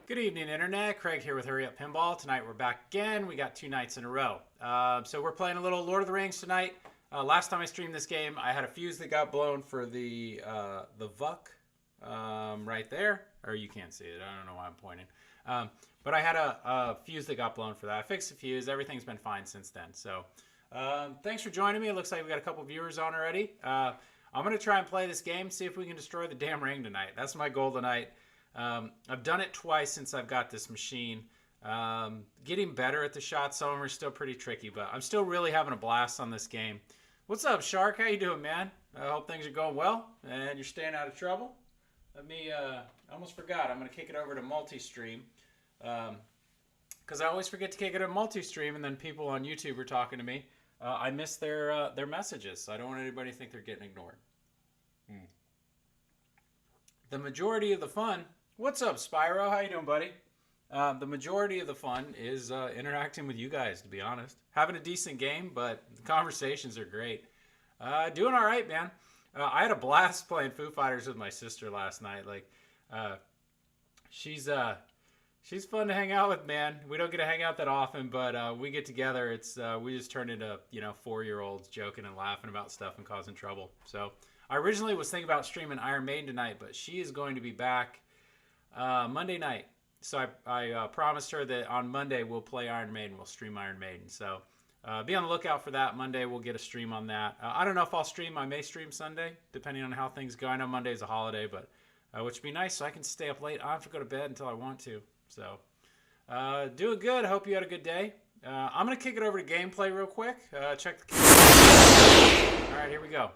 Good evening, Internet. Craig here with Hurry Up Pinball. Tonight we're back again. We got 2 nights in a row. So we're playing a little Lord of the Rings tonight. Last time I streamed this game, I had a fuse that got blown for the VUC right there. Or you can't see it. I don't know why I'm pointing. But I had a fuse that got blown for that. I fixed the fuse. Everything's been fine since then. So thanks for joining me. It looks like we got a couple viewers on already. I'm going to try and play this game, see if we can destroy the damn ring tonight. That's my goal tonight. I've done it twice since I've got this machine. Getting better at the shots. Some of them are still pretty tricky, but I'm still really having a blast on this game. What's up, Shark? How you doing, man? I hope things are going well and you're staying out of trouble. Let me, I almost forgot. I'm going to kick it over to multi-stream. Because I always forget to kick it to multi-stream, and then people on YouTube are talking to me. I miss their messages, so I don't want anybody to think they're getting ignored. The majority of the fun... What's up, Spyro? How you doing, buddy? The majority of the fun is interacting with you guys, to be honest. Having a decent game, but the conversations are great. Doing all right, man. I had a blast playing Foo Fighters with my sister last night. Like, she's fun to hang out with, man. We don't get to hang out that often, but we get together. It's we just turn into 4-year-olds joking and laughing about stuff and causing trouble. So I originally was thinking about streaming Iron Maiden tonight, but she is going to be back Monday night. So I promised her that on Monday we'll play Iron Maiden. We'll stream Iron Maiden. So be on the lookout for that. Monday we'll get a stream on that. I don't know if I'll stream. I may stream Sunday, depending on how things go. I know Monday's a holiday, but which would be nice so I can stay up late. I don't have to go to bed until I want to. So doing good. I hope you had a good day. I'm going to kick it over to gameplay real quick. Check the camera. All right, here we go.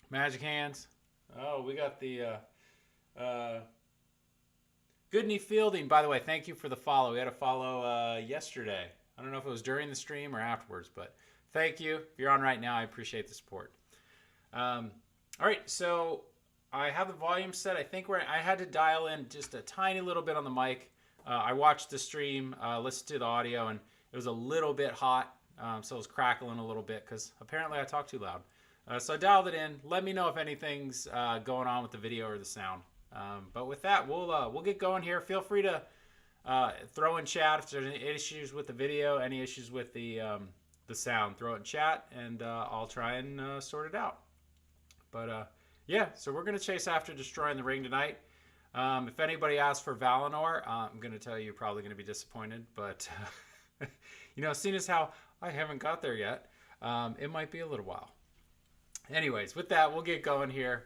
Magic hands. Oh, we got the... Goodney Fielding, by the way, thank you for the follow. We had a follow yesterday. I don't know if it was during the stream or afterwards, but thank you. If you're on right now, I appreciate the support. All right, so I have the volume set. I think I had to dial in just a tiny little bit on the mic. I watched the stream, listened to the audio, and it was a little bit hot, so it was crackling a little bit because apparently I talk too loud. So I dialed it in. Let me know if anything's going on with the video or the sound. But with that, we'll get going here. Feel free to throw in chat if there's any issues with the video, any issues with the sound. Throw it in chat, and I'll try and sort it out. But yeah, so we're gonna chase after destroying the ring tonight. If anybody asks for Valinor, I'm gonna tell you you're probably gonna be disappointed. But seeing as how I haven't got there yet, it might be a little while. Anyways, with that, we'll get going here.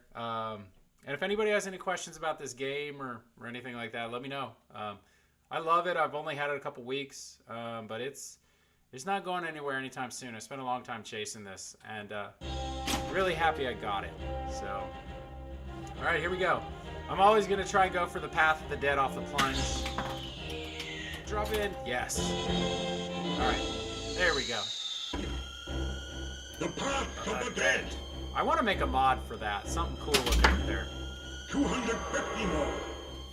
And if anybody has any questions about this game or anything like that, let me know. I love it. I've only had it a couple weeks, but it's not going anywhere anytime soon. I spent a long time chasing this, and really happy I got it. So, all right, here we go. I'm always going to try and go for the path of the dead off the plunge. Drop in. Yes. All right, there we go. The path of the dead. I want to make a mod for that. Something cool looking up there. 250 more.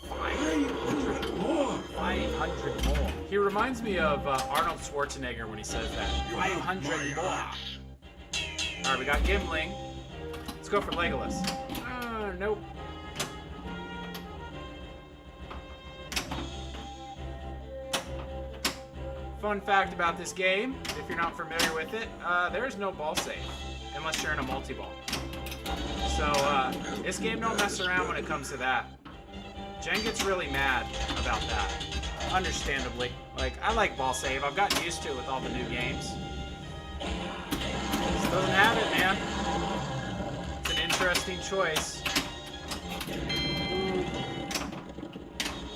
500 more. 500 more. He reminds me of Arnold Schwarzenegger when he says that. 500 more. All right, we got Gimli. Let's go for Legolas. Nope. Fun fact about this game, if you're not familiar with it, there is no ball save unless you're in a multi-ball. So this game don't mess around when it comes to that. Jen gets really mad about that, understandably. Like, I like ball save. I've gotten used to it with all the new games. Just doesn't have it, man. It's an interesting choice.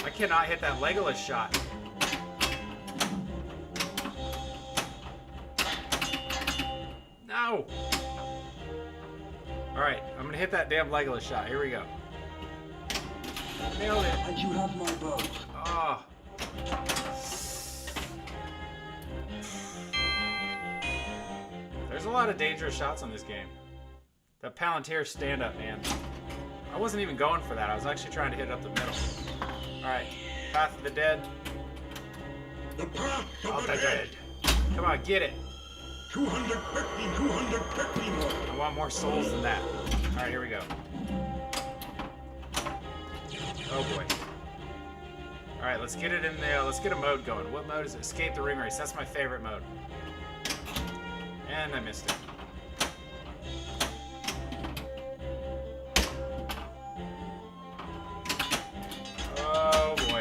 I cannot hit that Legolas shot. No! Alright, I'm gonna hit that damn Legolas shot. Here we go. Nailed it. And you have my vote. Oh. There's a lot of dangerous shots on this game. That Palantir stand-up, man. I wasn't even going for that. I was actually trying to hit it up the middle. Alright, Path of the Dead. The path of the the dead. Come on, get it. 250 more. I want more souls than that. Alright, here we go. Oh boy. All right, let's get it in there. Let's get a mode going. What mode is it? Escape the ring race. That's my favorite mode. And I missed it. Oh boy.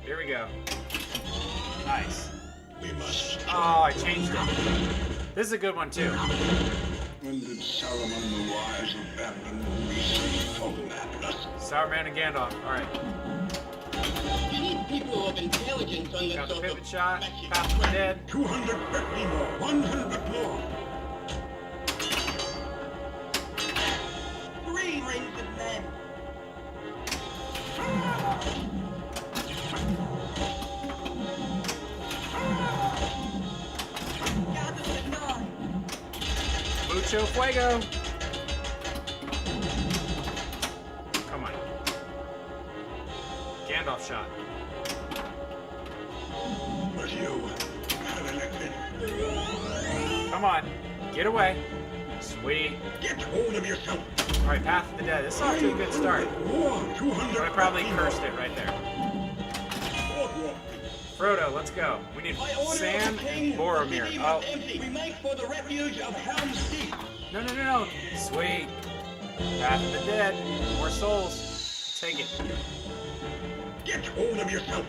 Here we go. Nice. We must. Oh, I changed it. This is a good one too. When did Saruman the Wise abandon research from Atlas? Sauron and Gandalf. All right. You need people of intelligence on Got this the sort pivot of shot. spaceship. Path to the dead. 250 more. 100 more. 3 rings of men. Gather the 9. Mucho fuego. Come on. Gandalf shot. But you have elected. Come on. Get away. Sweet. Get hold of yourself. All right, Path of the Dead. This is off to a good start. More. 200. But I probably cursed it right there. Boardwalk. Frodo, let's go. We need By order Sam of the king, and Boromir. the city Oh, must empty. We make for the refuge of Helm's Deep. no. Sweet. Path of the Dead. More souls. Take it. Get hold of yourself.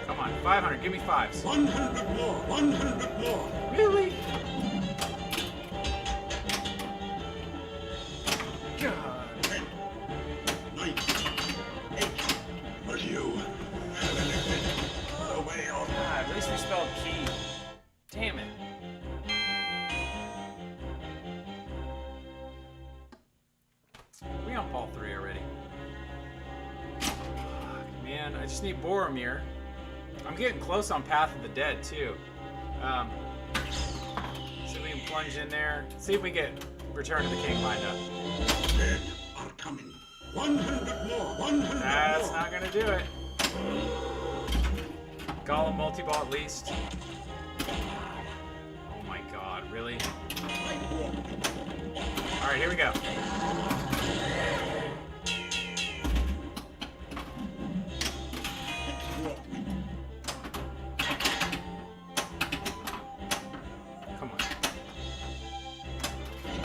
Come on. 500. Give me 5s. 100 more. 100 more. Really? God. 10. 9. 8. But you have elected. The way of. God, at least we spelled key. Damn it. We on Paul 3 already. Man, I just need Boromir. I'm getting close on Path of the Dead too. See if we can plunge in there. See if we get Return of the King lined up. Dead are coming. 100 more. 100 That's more. not gonna do it. Gollum multi-ball at least. Oh my god, really? Alright, here we go. Come on.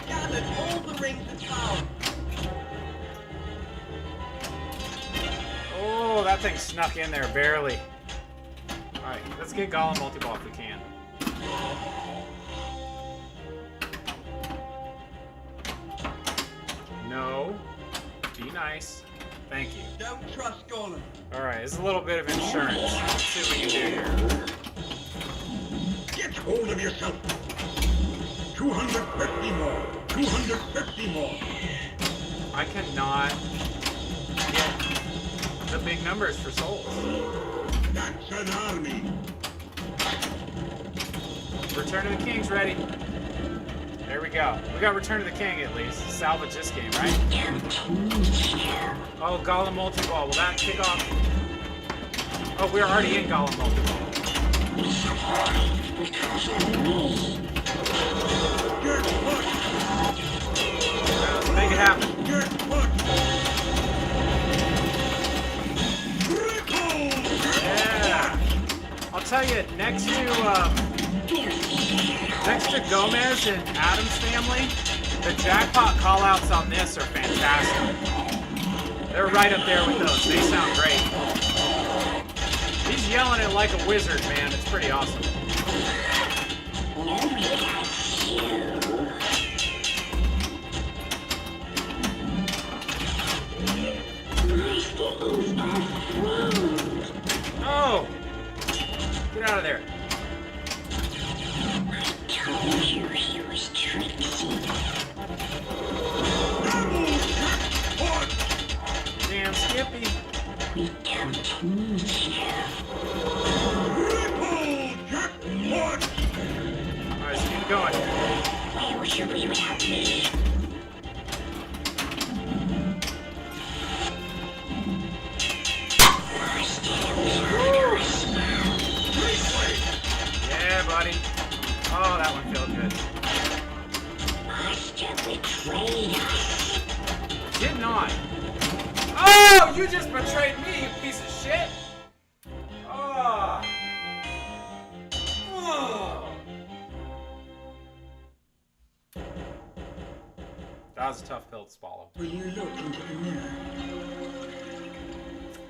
Gathered all the rings of power. Oh, that thing snuck in there barely. Alright, let's get Gollum multi-ball if we can. No. Be nice. Thank you. Don't trust Gollum. Alright, this is a little bit of insurance. Let's see what we can do here. Get hold of yourself. 250 more. 250 more. I cannot get the big numbers for souls. That's an army. Return of the King's ready. There we go. We got Return of the King at least. Salvage this game, right? Oh, Gollum multi-ball. Will that kick off? Oh, we're already in Gollum multi-ball. Get put. Let's make it happen. Get put. Triple. Yeah. I'll tell you, next to Gomez and Adam's family, the jackpot callouts on this are fantastic. They're right up there with those. They sound great. He's yelling it like a wizard, man. It's pretty awesome. Oh! Get out of there. Damn Skippy. Alright, let's keep going. Yeah, buddy. Oh, that one felt good. Did not. Oh, you just betrayed me, you piece of shit. Oh. Oh. That was a tough pill to swallow. Will you look into the mirror?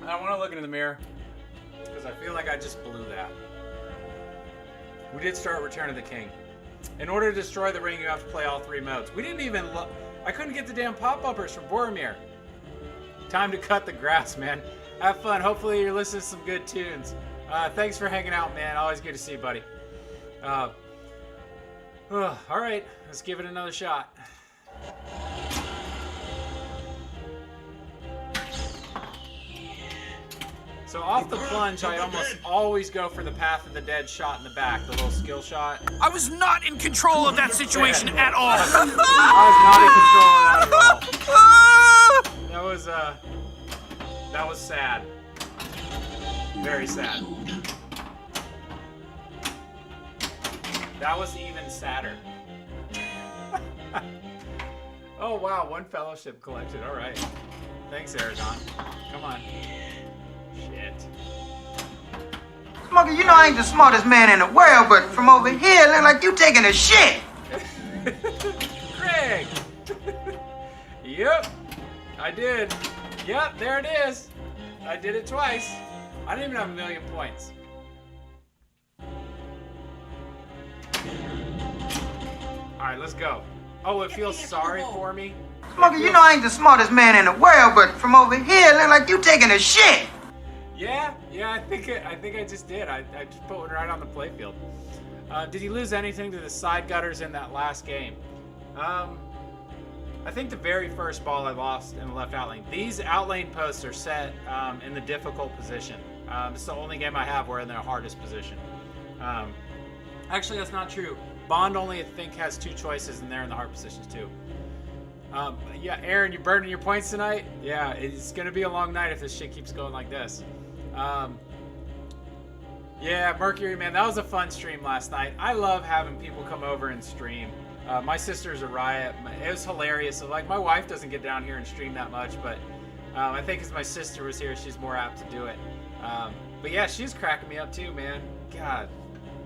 I want to look into the mirror because I feel like I just blew that. We did start Return of the King. In order to destroy the ring, you have to play all 3 modes. We didn't even look. I couldn't get the damn pop-uppers for Boromir. Time to cut the grass, man. Have fun. Hopefully you're listening to some good tunes. Thanks for hanging out, man. Always good to see you, buddy. All right, let's give it another shot. So off the plunge, I almost always go for the Path of the Dead shot in the back, the little skill shot. I was not in control of that situation at all. I was not in control of that at all. That was sad. Very sad. That was even sadder. Oh wow, 1 fellowship collected. All right. Thanks, Aragon. Come on. Shit. Smokey, you know I ain't the smartest man in the world, but from over here, it look like you taking a shit. Greg! Yep, I did. Yep, there it is. I did it twice. I didn't even have 1,000,000 points. Alright, let's go. Oh, it feels sorry for me. Smokey, you know I ain't the smartest man in the world, but from over here, it look like you taking a shit. Yeah, I think I just did. I just put one right on the playfield. Did he lose anything to the side gutters in that last game? I think the very first ball I lost in the left outlane. These outlane posts are set in the difficult position. It's the only game I have where in their hardest position. Actually, that's not true. Bond only, I think, has 2 choices, and they're in the hard positions too. Yeah, Aaron, you burning your points tonight? Yeah, it's gonna be a long night if this shit keeps going like this. Yeah, Mercury, man, that was a fun stream last night. I love having people come over and stream. My sister's a riot. It was hilarious. So, like, my wife doesn't get down here and stream that much, but I think as my sister was here, she's more apt to do it. But yeah, she's cracking me up too, man. God,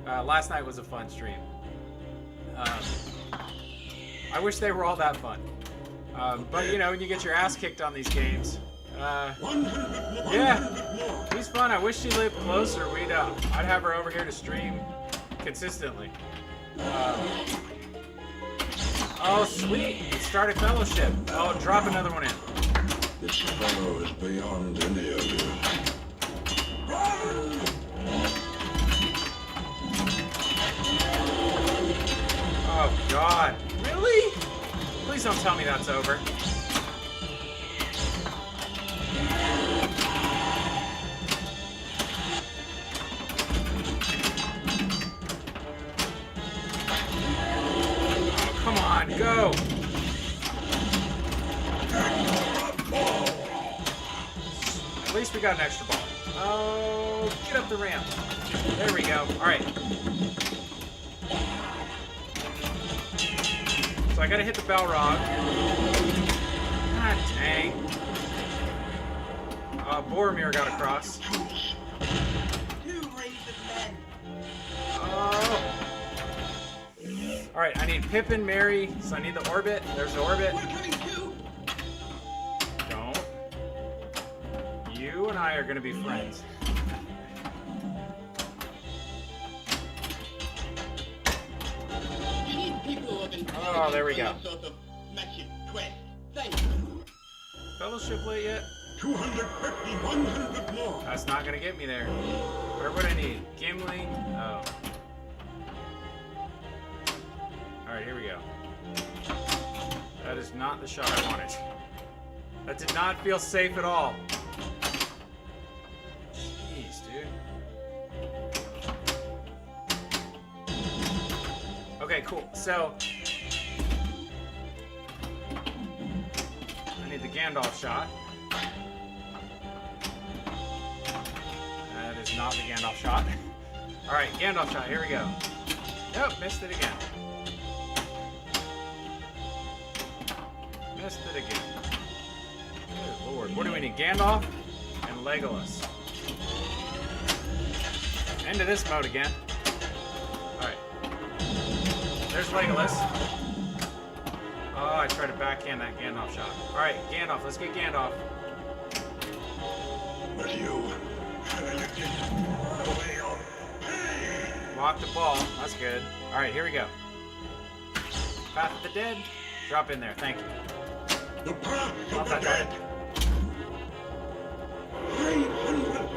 last night was a fun stream. I wish they were all that fun. But you know, when you get your ass kicked on these games, yeah, he's fun. I wish she lived closer. I'd have her over here to stream consistently. Oh, sweet! Start a fellowship. Oh, drop another one in. This fellow is beyond any of you. Oh God! Really? Please don't tell me that's over. Come on, go! At least we got an extra ball. Oh, get up the ramp. There we go. All right. So I gotta hit the Balrog. God dang. Boromir got across. Oh. Alright, I need Pippin, Merry, so I need the orbit. There's the orbit. Don't. You and I are gonna be friends. Oh, there we go. Fellowship late yet? 250, 100 more. That's not gonna get me there. Where would I need? Gimli? Oh. Alright, here we go. That is not the shot I wanted. That did not feel safe at all. Jeez, dude. Okay, cool. So, I need the Gandalf shot. That is not the Gandalf shot. Alright, Gandalf shot. Here we go. Nope, missed it again. Missed it again. Ooh. Lord. What do we need? Gandalf and Legolas. Into this mode again. Alright. There's Legolas. Oh, I tried to backhand that Gandalf shot. Alright, Gandalf. Let's get Gandalf. But you have elected the way of pain. Block the ball. That's good. Alright, here we go. Path of the Dead. Drop in there. Thank you. The path Off of the that dead. target. 300.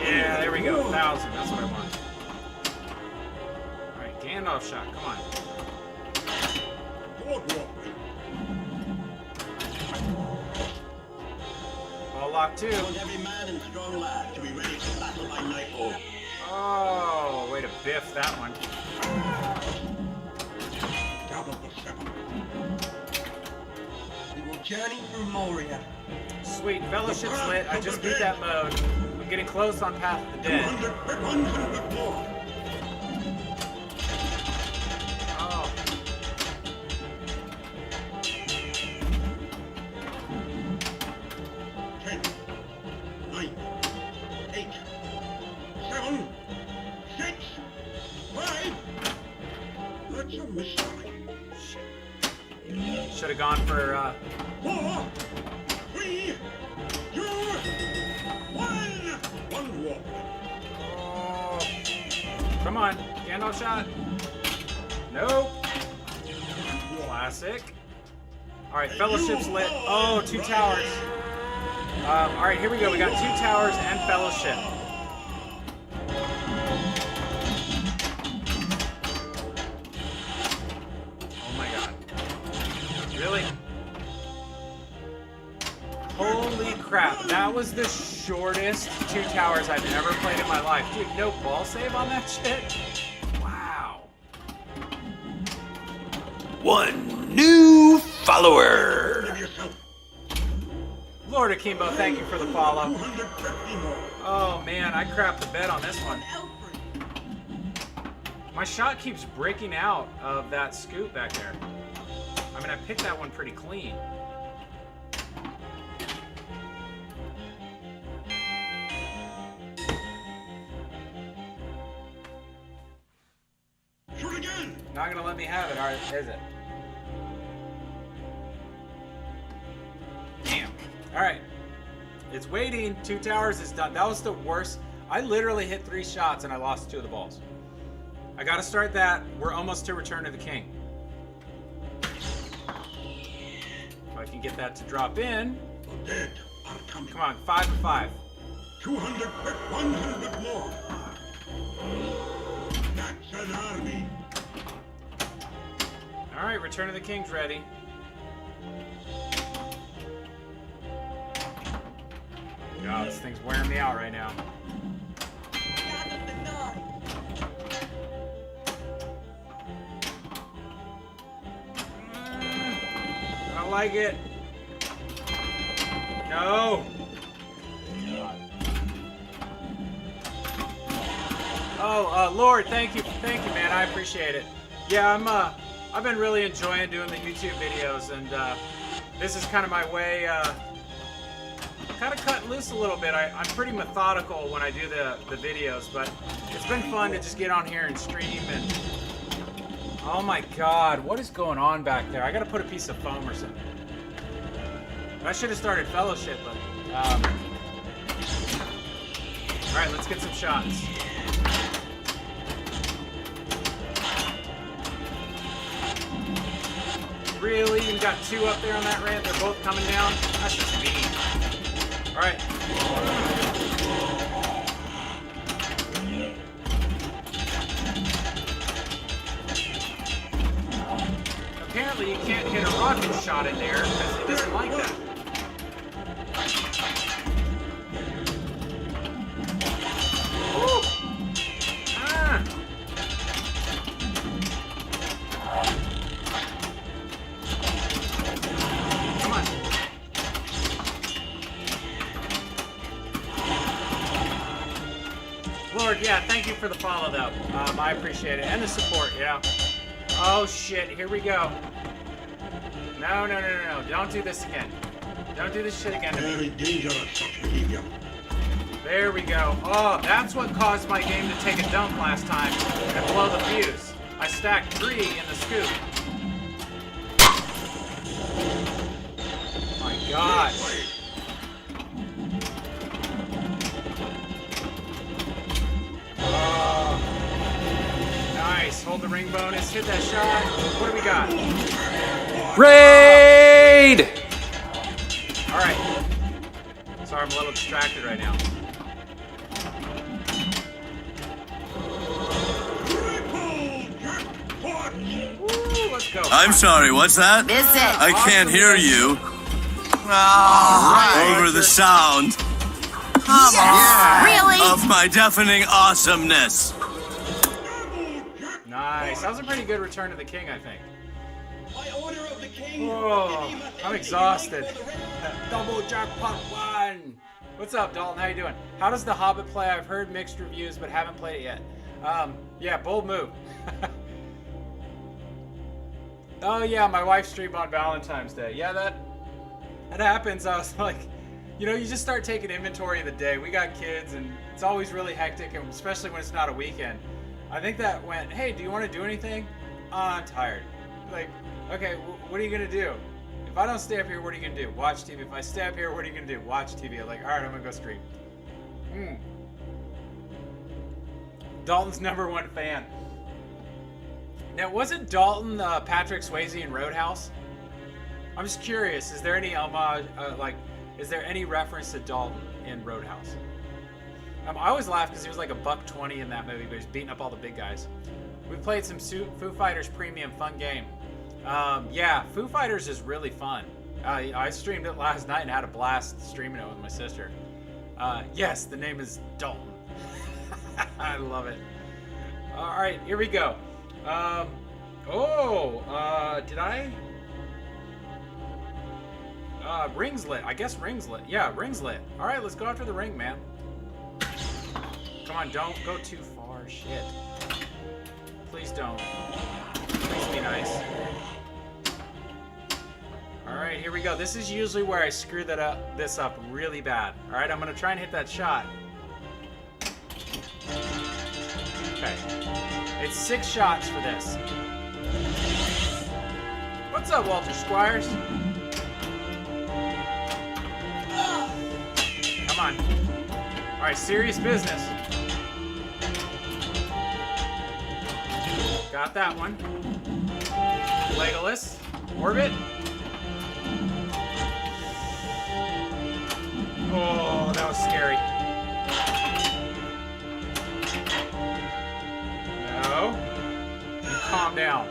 Yeah, there we go. 1,000. That's what I want. Alright, Gandalf shot. Come on. Boardwalk. Ball lock 2. Want every man and strong lad to be ready for battle by nightfall. Oh, way to biff that one. Double the 7. We will journey through Moria. Sweet. Fellowship's lit. I just beat that mode. I'm getting close on Path of the Dead. 100 more. Oh. Ten, 9, 8, 7, 6, 5. That's a mistake. Should have gone for, 4, 3, 2, 1. One walk. oh. Come on. Gandalf shot. Nope. Classic. Alright, Fellowship's lit. Oh, 2 towers. Alright, here we go. We got 2 towers and Fellowship. Oh my god. Really? Holy crap. That was the shortest 2 towers I've ever played in my life. Dude, no ball save on that shit? Wow. One new follower. Give yourself Lord Akimbo, thank you for the follow. 250 more. Oh man, I crapped the bed on this one. My shot keeps breaking out of that scoop back there. I mean, I picked that one pretty clean. Shoot again. Not gonna let me have it, alright, is it? Damn. Alright. It's waiting. 2 towers is done. That was the worst. I literally hit 3 shots and I lost 2 of the balls. I gotta start that. We're almost to Return of the King. If I can get that to drop in. The dead are coming. Come on, 5 and 5. 200, 100 more. That's an army. Alright, Return of the King's ready. God, this thing's wearing me out right now. I don't like it. No. Oh, Lord, thank you, man. I appreciate it. Yeah, I've been really enjoying doing the YouTube videos, and this is kind of my way. Kind of cut loose a little bit. I'm pretty methodical when I do the videos, but it's been fun to just get on here and stream. And oh my God, what is going on back there? I gotta put a piece of foam or something. I should have started Fellowship, but all right, let's get some shots. Really? You got 2 up there on that ramp? They're both coming down? That's just mean. All right. Apparently you can't hit a rocket shot in there because it doesn't like that. Woo! Ah! Come on. Lord, yeah, thank you for the follow, though. I appreciate it. And the support, yeah. Oh, shit, here we go. No, don't do this again. Don't do this shit again to me. Very dangerous such behavior. There we go. Oh, that's what caused my game to take a dump last time and blow the fuse. I stacked 3 in the scoop. My God. Oh. Nice. Hold the ring bonus. Hit that shot. What do we got? Raid! All right. Sorry, I'm a little distracted right now. Woo, let's go. I'm sorry, what's that? I can't hear you. Over the sound of my deafening awesomeness. Nice. That was a pretty good return to the king, I think. By order of the king. Oh, I'm exhausted. Double jackpot 1. What's up, Dalton? How you doing? How does The Hobbit play? I've heard mixed reviews, but haven't played it yet. Yeah, bold move. Oh yeah, my wife streamed on Valentine's Day. Yeah, that happens. I was like, you know, you just start taking inventory of the day. We got kids, and it's always really hectic, and especially when it's not a weekend. I think that went, hey, do you want to do anything? I'm tired. Like, okay, what are you gonna do? If I don't stay up here, what are you gonna do? Watch TV. If I stay up here, what are you gonna do? Watch TV. I'm like, all right, I'm gonna go stream. Dalton's #1 fan. Now, wasn't Dalton Patrick Swayze in Roadhouse? I'm just curious. Is there any homage? Is there any reference to Dalton in Roadhouse? I always laugh because he was like $120 in that movie, but he's beating up all the big guys. We played some Foo Fighters Premium, fun game. Yeah, Foo Fighters is really fun. I streamed it last night and had a blast streaming it with my sister. Yes, the name is Dalton. I love it. All right, here we go. Did I? Ring's lit. I guess ring's lit. Yeah, ring's lit. All right, let's go after the ring, man. Come on, don't go too far. Shit. Please don't. Please be nice. All right, here we go. This is usually where I screw this up really bad. All right, I'm gonna try and hit that shot. Okay. It's 6 shots for this. What's up, Walter Squires? Come on. All right, serious business. Got that one. Legolas. Orbit. Oh, that was scary. No. You calm down.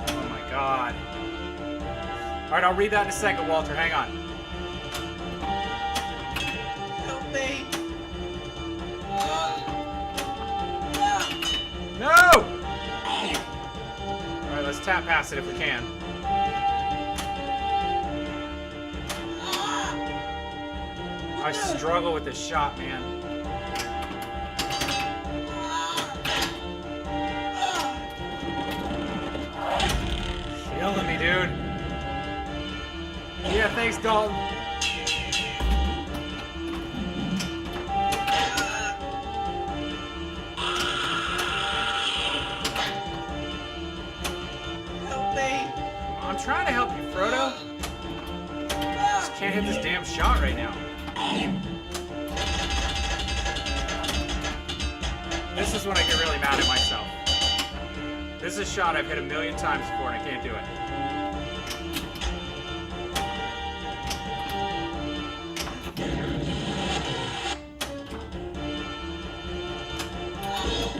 Oh my God. All right, I'll read that in a second, Walter. Hang on. Help me. No! All right, let's tap past it if we can. I struggle with this shot, man. Killing me, dude. Yeah, thanks, Dalton. Help me. I'm trying to help you, Frodo. Just can't hit this damn shot right now. This is when I get really mad at myself. This is a shot I've hit 1,000,000 times before and I can't do it.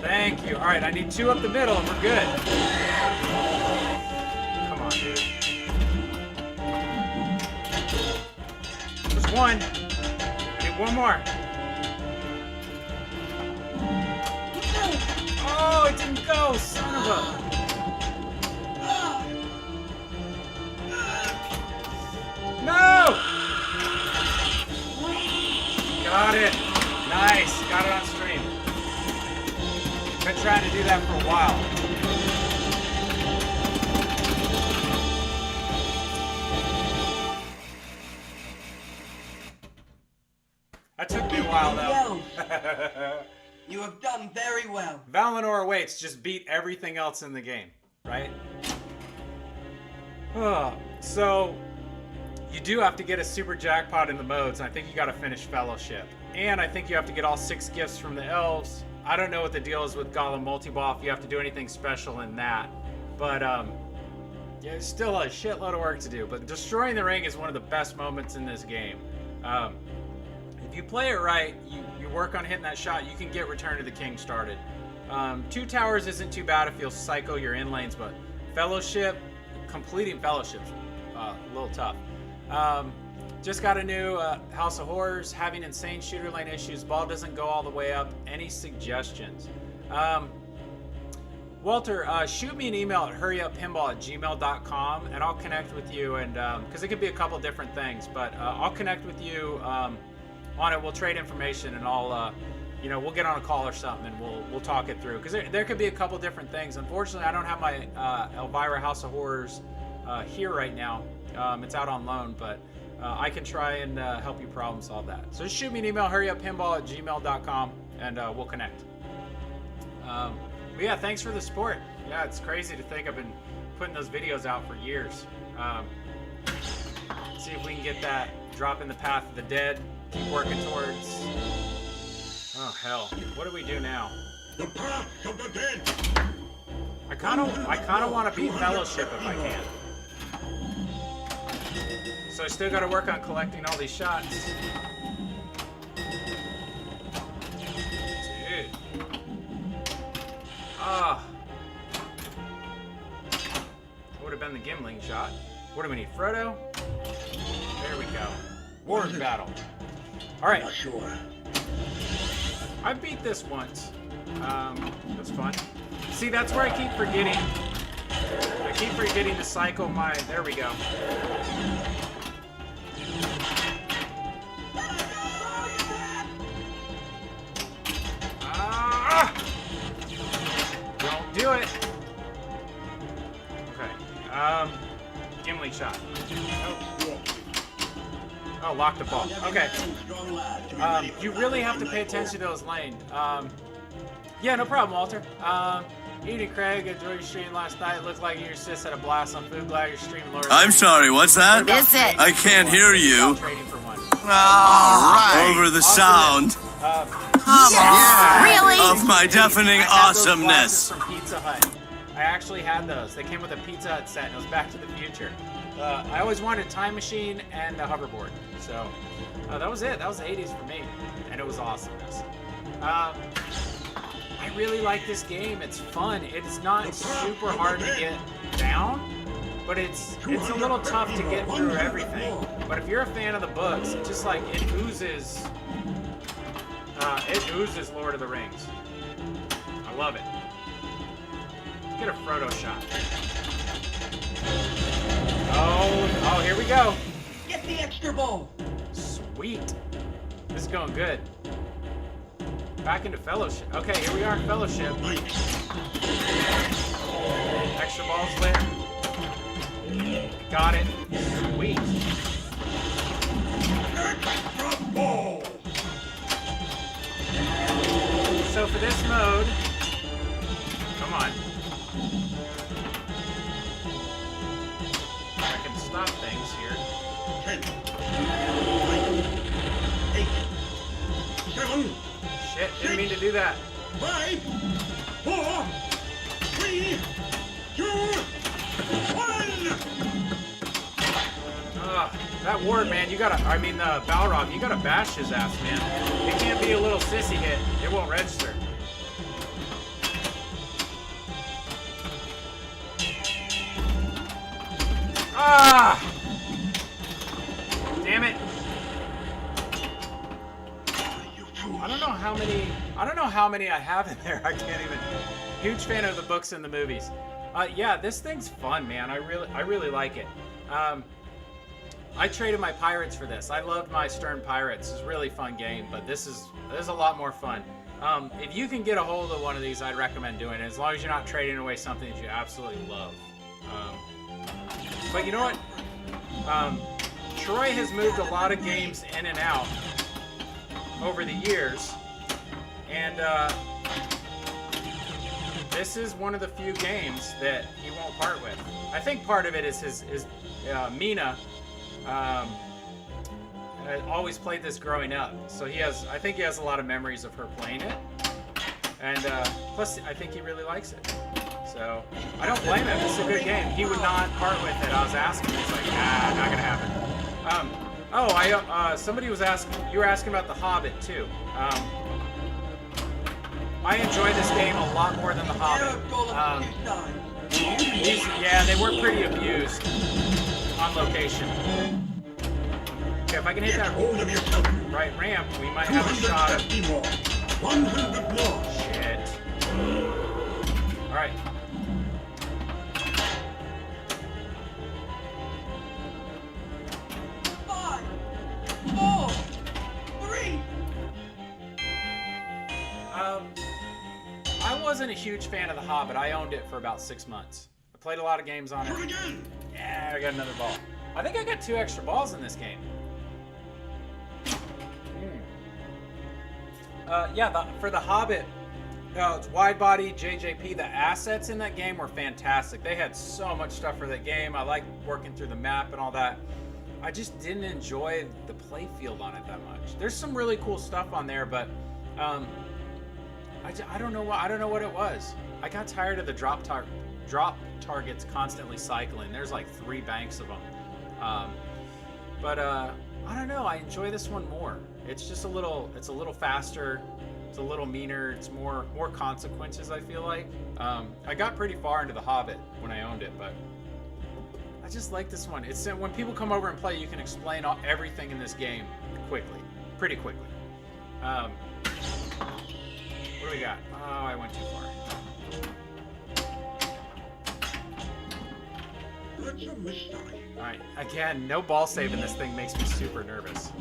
Thank you. All right, I need 2 up the middle and we're good. Come on, dude. There's 1. I need 1 more. Oh, it didn't go, son of a... No! Got it. Nice. Got it on stream. Been trying to do that for a while. You have done very well. Valinor awaits just beat everything else in the game, right? So you do have to get a super jackpot in the modes. I think you got to finish Fellowship, and I think you have to get all 6 gifts from the elves. I don't know what the deal is with Gollum multi-ball, if you have to do anything special in that, but yeah, it's still a shitload of work to do. But destroying the ring is one of the best moments in this game. If you play it right, you work on hitting that shot, you can get Return of the King started. 2 towers isn't too bad if you'll cycle your in lanes, but Fellowship, completing Fellowship's a little tough. Just got a new House of Horrors, having insane shooter lane issues, ball doesn't go all the way up. Any suggestions? Walter, shoot me an email at hurryuppinball@gmail.com and I'll connect with you, and because it could be a couple different things, but I'll connect with you on it. We'll trade information, and I'll we'll get on a call or something, and we'll talk it through, because there could be a couple different things. Unfortunately, I don't have my Elvira House of Horrors here right now. It's out on loan, but I can try and help you problem solve that. So just shoot me an email, hurryuppinball@gmail.com, and we'll connect. But yeah, thanks for the support. Yeah, it's crazy to think I've been putting those videos out for years. See if we can get that drop in the Path of the Dead. Keep working towards. Oh hell! What do we do now? The Path of the Dead. I kind of want to beat Fellowship if I can. So I still got to work on collecting all these shots. Dude. Would have been the Gimling shot. What do we need? Frodo? There we go. Ward battle. Alright. Not sure. I beat this once. That's fun. See, that's where I keep forgetting. I keep forgetting to cycle my... There we go. Don't do it. Okay. Gimli shot. Oh, lock the ball. Okay. You really have to pay attention to those lanes. Yeah, no problem, Walter. Edie Craig, enjoyed your stream last night. Looked like your sis had a blast on Food. Glad you're streaming, Lord. I'm sorry, what's that? I can't hear you. Trading for one. Over the sound Really? of my deafening I had those awesomeness. glasses from Pizza Hut. I actually had those. They came with a Pizza Hut set, and it was Back to the Future. I always wanted a time machine and a hoverboard. So that was it. That was the 80s for me, and it was awesomeness. I really like this game. It's fun. It's not super hard to get down, but it's a little tough to get through everything. But if you're a fan of the books, it's just like it oozes Lord of the Rings. I love it. Get a Frodo shot. Oh, here we go. Get the extra ball. Sweet. This is going good. Back into Fellowship. Okay, here we are in Fellowship. Extra balls lit. Got it. Sweet. Extra ball. So for this mode, come on. I can stop things here. 10, 9, 8, 7, Shit, didn't mean to do that. 5, 4, 3, 2, 1. That ward, man, you gotta, Balrog, you gotta bash his ass, man. It can't be a little sissy hit. It won't register. Damn it. I don't know how many I have in there. I can't even. Huge fan of the books and the movies. Yeah, this thing's fun, man. I really like it. I traded my pirates for this. I loved my Stern Pirates. It's a really fun game, but this is a lot more fun. If you can get a hold of one of these, I'd recommend doing it, as long as you're not trading away something that you absolutely love. But you know what? Troy has moved a lot of games in and out over the years, And this is one of the few games that he won't part with. I think part of it is his Mina always played this growing up, so I think he has a lot of memories of her playing it, and plus I think he really likes it. So I don't blame him. It's a good game. He would not part with it. I was asking. He's like, nah, not gonna happen. Somebody was asking. You were asking about The Hobbit too. I enjoy this game a lot more than The Hobbit. They were pretty abused on location. Okay, if I can hit that right ramp, we might have a shot at... 100 more. Shit. Alright. Five, four, three. I wasn't a huge fan of The Hobbit. I owned it for about 6 months. I played a lot of games on it. Yeah, I got another ball. I think I got 2 extra balls in this game. For The Hobbit, it's wide body, JJP. The assets in that game were fantastic. They had so much stuff for that game. I liked working through the map and all that. I just didn't enjoy the play field on it that much. There's some really cool stuff on there, but I don't know what it was. I got tired of the drop targets constantly cycling. There's like 3 banks of them. I don't know. I enjoy this one more. It's just a little faster. It's a little meaner. It's more consequences, I feel like. I got pretty far into The Hobbit when I owned it, but I just like this one. It's when people come over and play, you can explain everything in this game pretty quickly. What do we got? Oh, I went too far. Alright, again, no ball saving this thing makes me super nervous.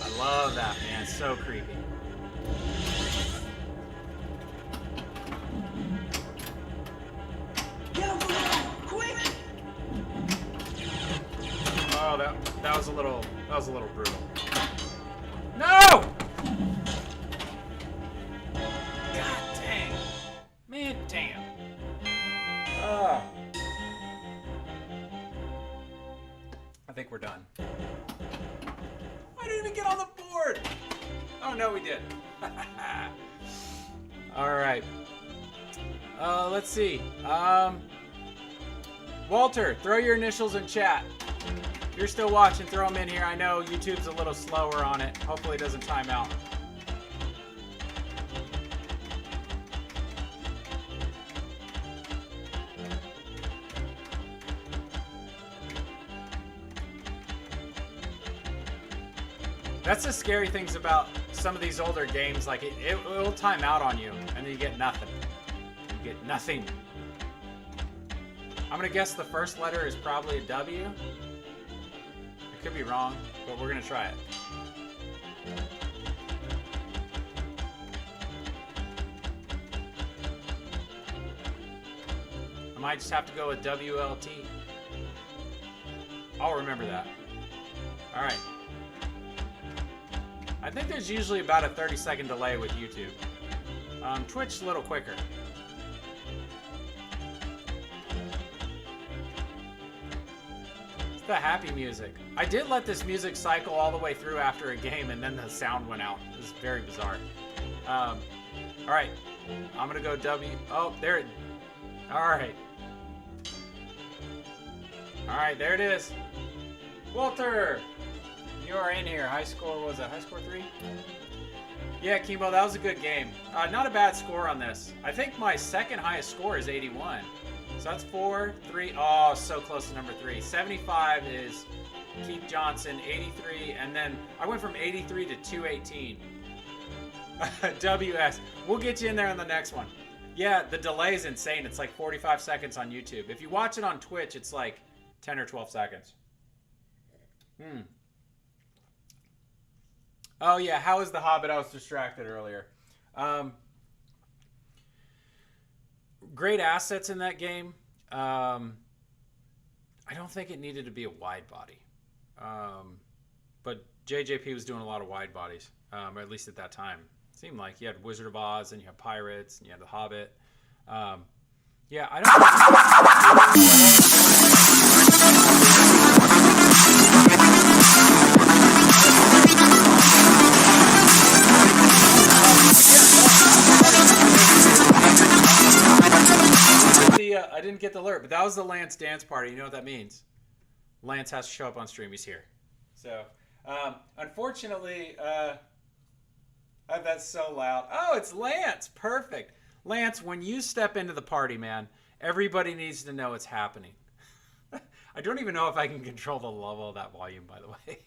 I love that, man. So creepy. Get him, quick! Oh, that was a little brutal. No! God dang. Man, damn. I think we're done. I didn't even get on the board. Oh no, we did. All right. Let's see. Walter, throw your initials in chat. If you're still watching, throw them in here. I know YouTube's a little slower on it. Hopefully it doesn't time out. That's the scary things about some of these older games. Like it'll time out on you, and then you get nothing. You get nothing. I'm gonna guess the first letter is probably a W. I could be wrong, but we're gonna try it. I might just have to go with WLT. I'll remember that. All right. I think there's usually about a 30-second delay with YouTube. Twitch a little quicker. It's the happy music. I did let this music cycle all the way through after a game, and then the sound went out. It was very bizarre. All right, I'm gonna go W. Oh, there it. All right. All right, there it is. Walter. You are in here. High score, what was that? High score 3? Yeah, Kimbo, that was a good game. Not a bad score on this. I think my second highest score is 81. So that's 4, 3. Oh, so close to number 3. 75 is Keith Johnson, 83, and then I went from 83 to 218. WS. We'll get you in there on the next one. Yeah, the delay is insane. It's like 45 seconds on YouTube. If you watch it on Twitch, it's like 10 or 12 seconds. Oh yeah, how is The Hobbit? I was distracted earlier. Great assets in that game. I I don't think it needed to be a wide body. But JJP was doing a lot of wide bodies, or at least at that time. It seemed like you had Wizard of Oz, and you had Pirates, and you had The Hobbit. Yeah, I don't I didn't get the alert, but that was the Lance dance party. You know what that means? Lance has to show up on stream. He's here. So, unfortunately, that's so loud. Oh, it's Lance. Perfect. Lance, when you step into the party, man, everybody needs to know it's happening. I don't even know if I can control the level of that volume, by the way.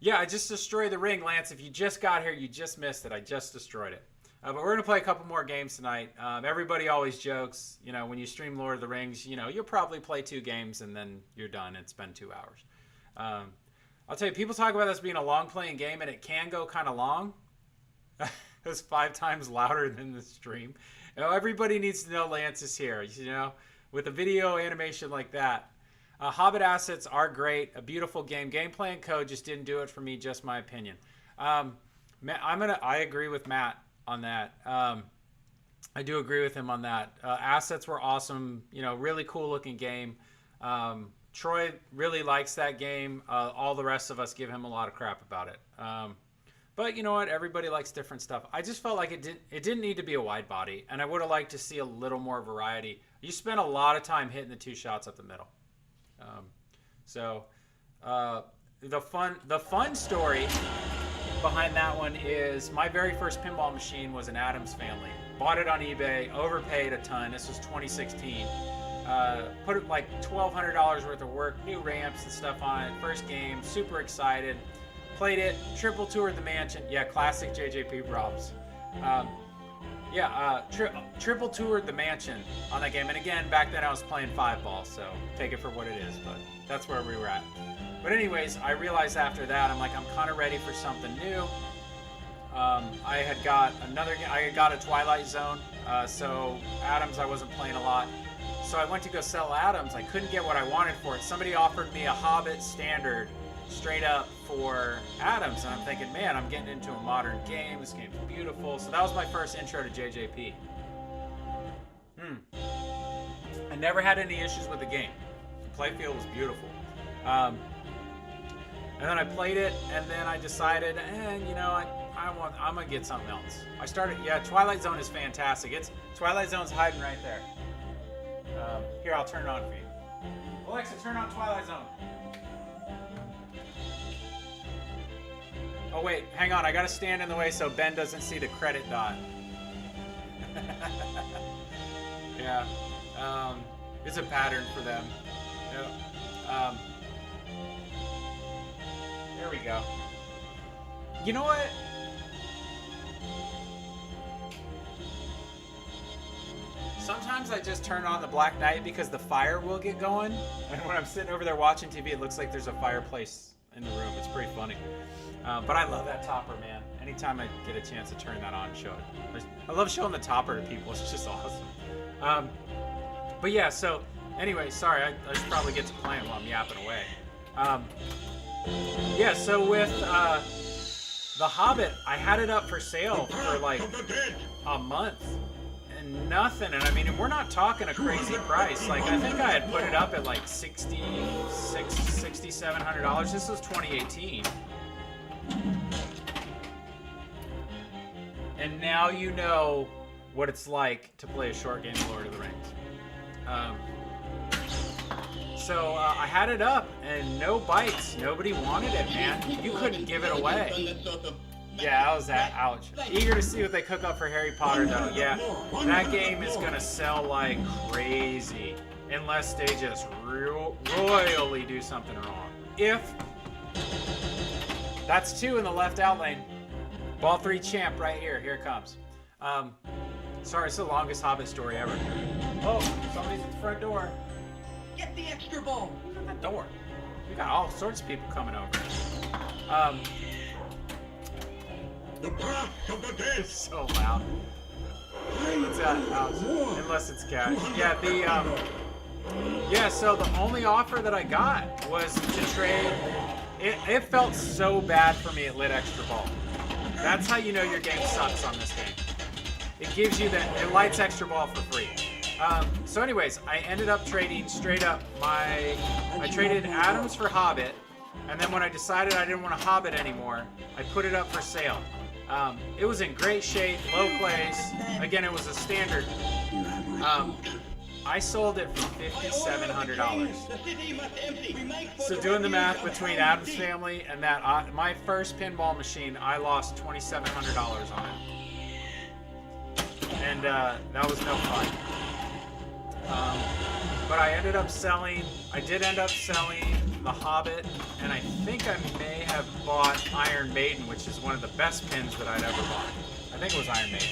Yeah, I just destroyed the ring, Lance. If you just got here, you just missed it. I just destroyed it. But we're going to play a couple more games tonight. Everybody always jokes, you know, when you stream Lord of the Rings, you know, you'll probably play 2 games and then you're done. It's been 2 hours. I'll tell you, people talk about this being a long-playing game, and it can go kind of long. It's 5 times louder than the stream. You know, everybody needs to know Lance is here. You know, with a video animation like that. Hobbit Assets are great. A beautiful game. Gameplay and code just didn't do it for me. Just my opinion. I agree with Matt on that. I do agree with him on that. Assets were awesome. You know, really cool looking game. Troy really likes that game. All the rest of us give him a lot of crap about it. But you know what? Everybody likes different stuff. I just felt like it didn't need to be a wide body, and I would have liked to see a little more variety. You spent a lot of time hitting the 2 shots up the middle. The fun story behind that one is my very first pinball machine was an Adams Family. Bought it on eBay, overpaid a ton. This was 2016. Put it like $1,200 worth of work, new ramps and stuff on it. First game, super excited. Played it, triple toured the mansion. Yeah, classic JJP props. Triple toured the mansion on that game. And again, back then I was playing 5-ball, so take it for what it is, but that's where we were at. But anyways, I realized after that, I'm like, I'm kind of ready for something new. I had got a Twilight Zone, so Adams I wasn't playing a lot. So I went to go sell Adams. I couldn't get what I wanted for it. Somebody offered me a Hobbit standard straight up for Adams, and I'm thinking, man, I'm getting into a modern game. This game's beautiful. So that was my first intro to JJP. I never had any issues with the game. The playfield was beautiful. And then I played it, and then I decided, I'm gonna get something else. Twilight Zone is fantastic. Twilight Zone's hiding right there. Here, I'll turn it on for you. Alexa, turn on Twilight Zone. Oh wait, hang on. I gotta stand in the way so Ben doesn't see the credit dot. Yeah, it's a pattern for them. There we go. You know what? Sometimes I just turn on the Black Knight because the fire will get going. And when I'm sitting over there watching TV, it looks like there's a fireplace in the room. It's pretty funny. But I love that topper, man. Anytime I get a chance to turn that on and show it. I love showing the topper to people. It's just awesome. But yeah, so anyway, sorry. I should probably get to playing while I'm yapping away. Yeah, so with The Hobbit, I had it up for sale for like a month. And nothing. And I mean, we're not talking a crazy price. Like, I think I had put it up at like $6,700. This was 2018. And now you know what it's like to play a short game of Lord of the Rings. So I had it up and no bites. Nobody wanted it, man. You couldn't give it away. Yeah, I was that. Ouch. Eager to see what they cook up for Harry Potter, though. Yeah, that game is gonna sell like crazy unless they just royally do something wrong. If that's 2 in the left out lane. Ball 3 champ right here. Here it comes. Sorry, it's the longest Hobbit story ever. Oh, somebody's at the front door. Get the extra ball. Who's at the door? We got all sorts of people coming over. The path of the dead. It's so loud. What's that? Unless it's cash. Yeah, Yeah, so the only offer that I got was to trade. It felt so bad for me it lit extra ball. That's how you know your game sucks on this game. It gives you that, it lights extra ball for free. So anyways, I ended up trading straight up I traded Adams for Hobbit, and then when I decided I didn't want a Hobbit anymore, I put it up for sale. It was in great shape, low place. Again, it was a standard. I sold it for $5,700. So doing the math between Adam's family and that, my first pinball machine, I lost $2,700 on it. And that was no fun. But I ended up selling, I did end up selling the Hobbit, and I think I may have bought Iron Maiden, which is one of the best pins that I'd ever bought. I think it was Iron Maiden.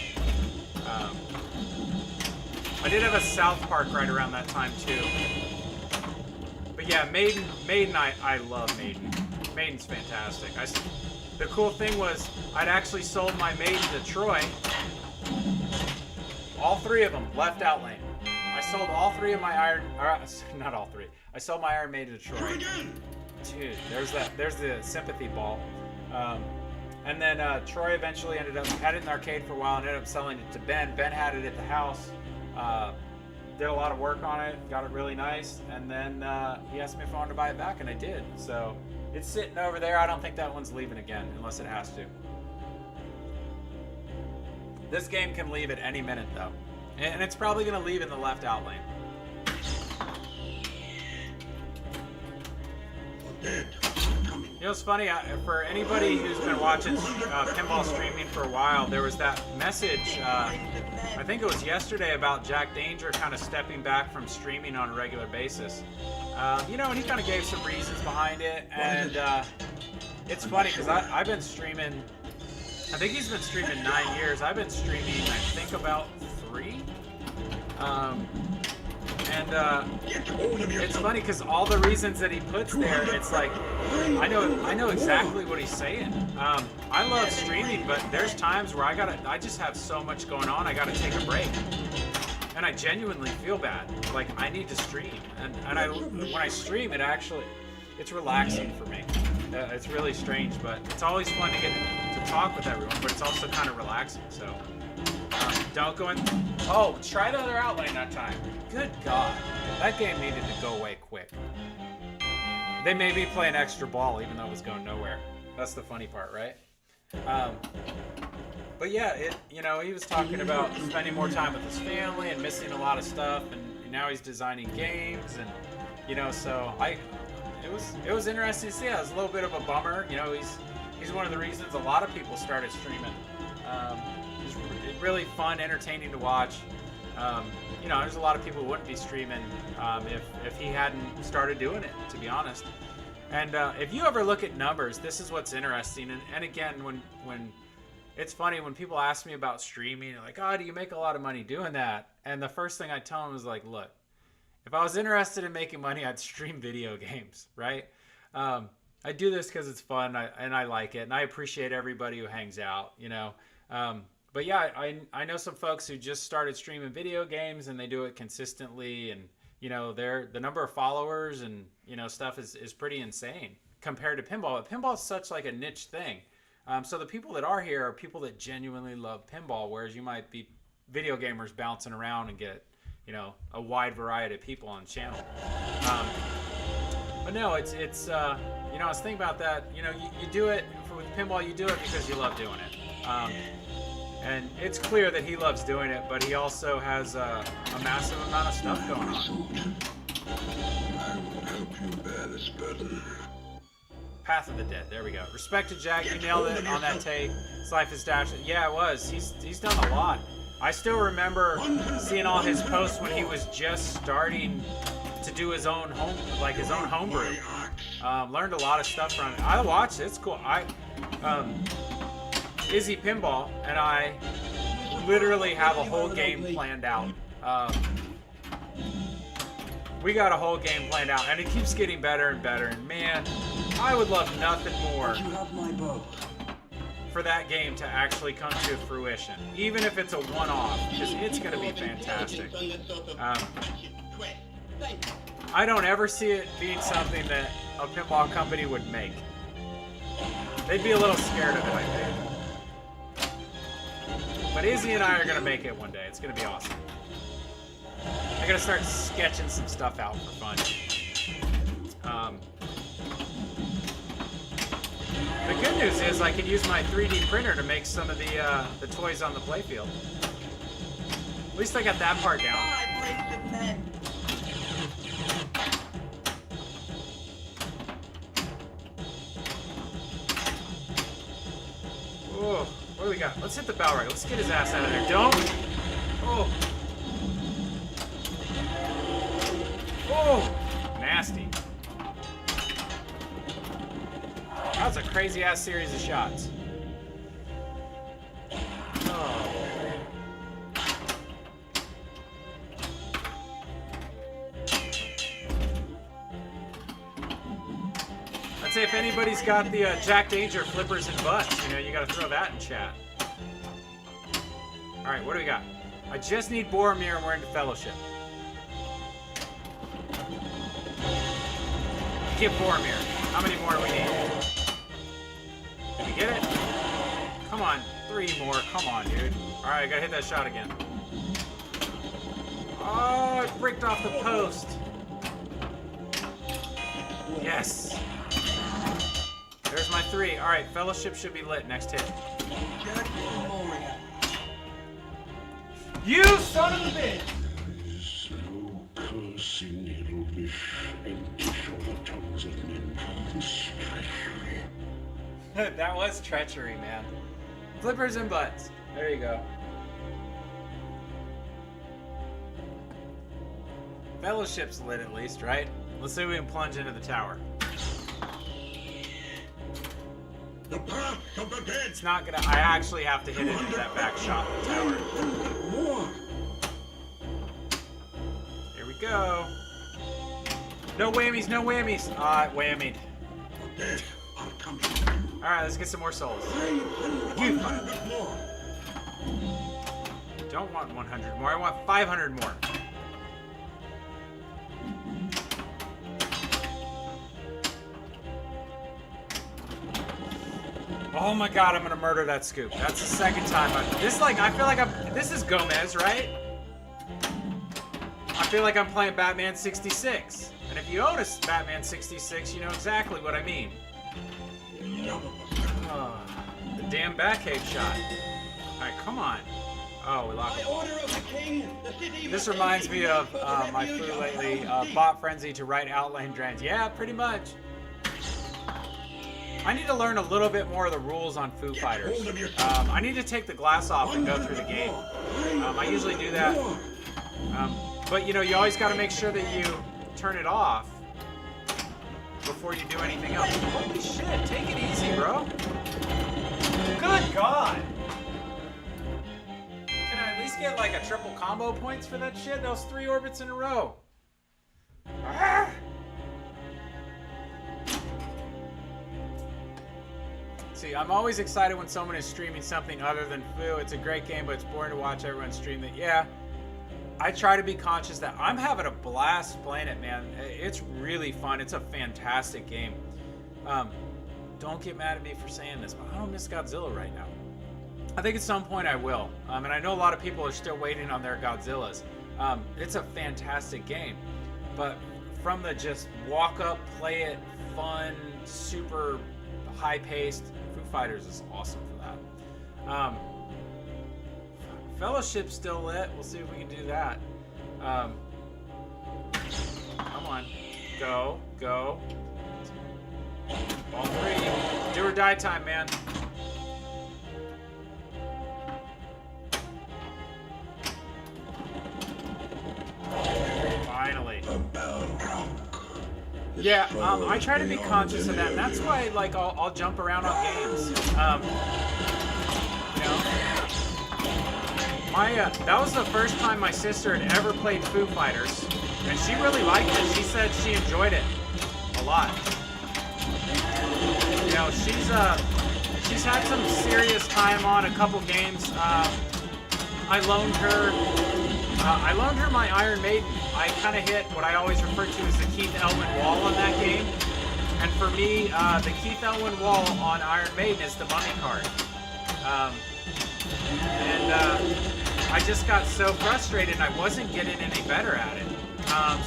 I did have a South Park right around that time too. But yeah, Maiden, I love Maiden. Maiden's fantastic. The cool thing was, I'd actually sold my Maiden to Troy. All three of them left outlane. I sold all three of my not all three. I sold my Iron Maiden to Troy. Dude, there's the sympathy ball. And then Troy eventually had it in the arcade for a while and ended up selling it to Ben. Ben had it at the house. Did a lot of work on it, got it really nice, and then he asked me if I wanted to buy it back, and I did. So it's sitting over there. I don't think that one's leaving again, unless it has to. This game can leave at any minute, though. And it's probably going to leave in the left out lane. You know, it's funny, for anybody who's been watching pinball streaming for a while, there was that message, I think it was yesterday, about Jack Danger kind of stepping back from streaming on a regular basis. You know, and he kind of gave some reasons behind it, and it's funny because I've been streaming, I think he's been streaming 9 years. I've been streaming, I think, about 3. It's funny because all the reasons that he puts there, it's like, I know exactly what he's saying. I love streaming, but there's times where I just have so much going on, I gotta take a break. And I genuinely feel bad. Like, I need to stream. And when I stream, it's relaxing for me. It's really strange, but it's always fun to get to talk with everyone, but it's also kind of relaxing, so. Don't go in. Oh, try the other outlane that time. Good God. That game needed to go away quick. They made me play an extra ball even though it was going nowhere. That's the funny part, right? But yeah, he was talking about spending more time with his family and missing a lot of stuff, and now he's designing games, and so it was interesting to see. It was a little bit of a bummer. He's one of the reasons a lot of people started streaming. It's really fun, entertaining to watch. There's a lot of people who wouldn't be streaming if he hadn't started doing it, to be honest. And if you ever look at numbers, this is what's interesting. And again, when it's funny when people ask me about streaming, they're like, "Oh, do you make a lot of money doing that?" And the first thing I tell them is like, "Look, if I was interested in making money, I'd stream video games, right? I do this because it's fun and I like it, and I appreciate everybody who hangs out, But yeah, I know some folks who just started streaming video games and they do it consistently, and the number of followers and stuff is pretty insane compared to pinball. But pinball is such like a niche thing. So the people that are here are people that genuinely love pinball, whereas you might be video gamers bouncing around and get a wide variety of people on the channel. But no, it's I was thinking about that. You do it with pinball. You do it because you love doing it. And it's clear that he loves doing it, but he also has a massive amount of stuff going on. I will help you bear this burden. Path of the Dead. There we go. Respect to Jack. You nailed it on that take. His life is dashed. Yeah, it was. He's done a lot. I still remember seeing all his posts when he was just starting to do his own homebrew. Learned a lot of stuff from it. I watched it. It's cool. Izzy Pinball and I literally have a whole game planned out. We got a whole game planned out, and it keeps getting better and better. And man, I would love nothing more for that game to actually come to fruition, even if it's a one-off, because it's going to be fantastic. Thank you. I don't ever see it being something that a pinball company would make. They'd be a little scared of it, I think. But Izzy and I are gonna make it one day. It's gonna be awesome. I gotta start sketching some stuff out for fun. The good news is I can use my 3D printer to make some of the toys on the playfield. At least I got that part down. 5 raised to 10. Oh, what do we got? Let's hit the bell right. Let's get his ass out of there. Don't. Oh. Oh. Nasty. That was a crazy ass series of shots. Oh. I'd say if anybody's got the Jack Danger flippers and butts, you know, you gotta throw that in chat. Alright, what do we got? I just need Boromir and we're into Fellowship. Get Boromir. How many more do we need? Did we get it? Come on, 3 more. Come on, dude. Alright, I gotta hit that shot again. Oh, it bricked off the post. Yes. There's my 3. Alright, Fellowship should be lit. Next hit. Jack Boromir. You son of a bitch! Slow cursing Hilvish, and dish all the tongues of men from this treachery. That was treachery, man. Flippers and butts. There you go. Fellowship's lit at least, right? Let's see if we can plunge into the tower. The path of the dead. It's not gonna. I actually have to hit it into that back shot of the tower. More. Here we go. No whammies, no whammies. Ah, it whammied. The dead are coming. Alright, let's get some more souls. 500 more. Don't want 100 more. I want 500 more. Oh my god, I'm gonna murder that scoop. That's the second time I feel like this is Gomez, right? I feel like I'm playing Batman 66. And if you own a Batman 66, you know exactly what I mean. Oh, the damn Batcave shot. Alright, come on. Oh, we locked By it. order of the king, the city This must reminds me of the my refuge food of lately, Hyrule Bot Frenzy to write Outline Drains. Yeah, pretty much. I need to learn a little bit more of the rules on Foo Fighters. I need to take the glass off and go through the game. I usually do that. But you know, you always got to make sure that you turn it off before you do anything else. Holy shit, take it easy, bro. Good God. Can I at least get like a triple combo points for that shit? That was 3 orbits in a row. Ah! See, I'm always excited when someone is streaming something other than Foo. It's a great game, but it's boring to watch everyone stream that. Yeah, I try to be conscious that I'm having a blast playing it, man. It's really fun. It's a fantastic game. Don't get mad at me for saying this, but I don't miss Godzilla right now. I think at some point I will. And I know a lot of people are still waiting on their Godzillas. It's a fantastic game. But from the just walk up, play it, fun, super high-paced, Foo Fighters is awesome for that. Fellowship's still lit. We'll see if we can do that. Come on. Go. Go. Ball 3. Do or die time, man. Finally. Yeah, I try to be conscious of that, and that's why, like, I'll jump around on games. You know, that was the first time my sister had ever played Foo Fighters, and she really liked it. She said she enjoyed it a lot. You know, she's had some serious time on a couple games. I loaned her my Iron Maiden. I I kind of hit what I always refer to as the Keith Elwin wall on that game. And for me, the Keith Elwin wall on Iron Maiden is the Mummy card. I just got so frustrated and I wasn't getting any better at it.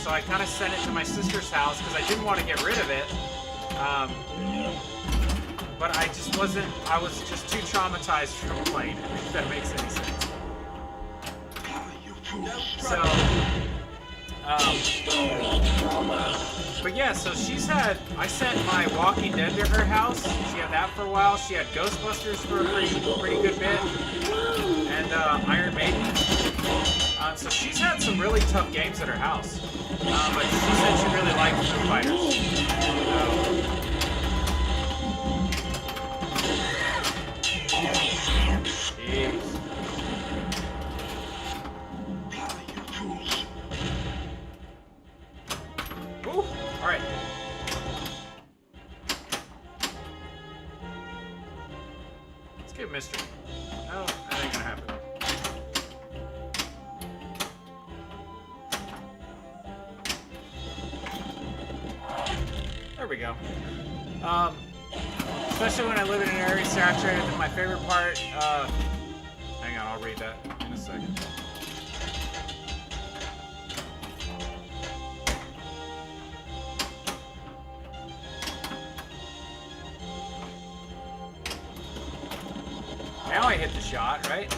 So I kind of sent it to my sister's house because I didn't want to get rid of it. But I just wasn't, I was just too traumatized from playing it, if that makes any sense. So, but yeah, so she's had, I sent my Walking Dead to her house. She had that for a while. She had Ghostbusters for a pretty good bit. And Iron Maiden. So she's had some really tough games at her house. But she said she really liked Foo Fighters. Jeez. Ooh, all right. Let's get mystery. No, that ain't gonna happen. There we go. Especially when I live in an area saturated. My favorite part. Hang on, I'll read that in a second. Now I hit the shot, right?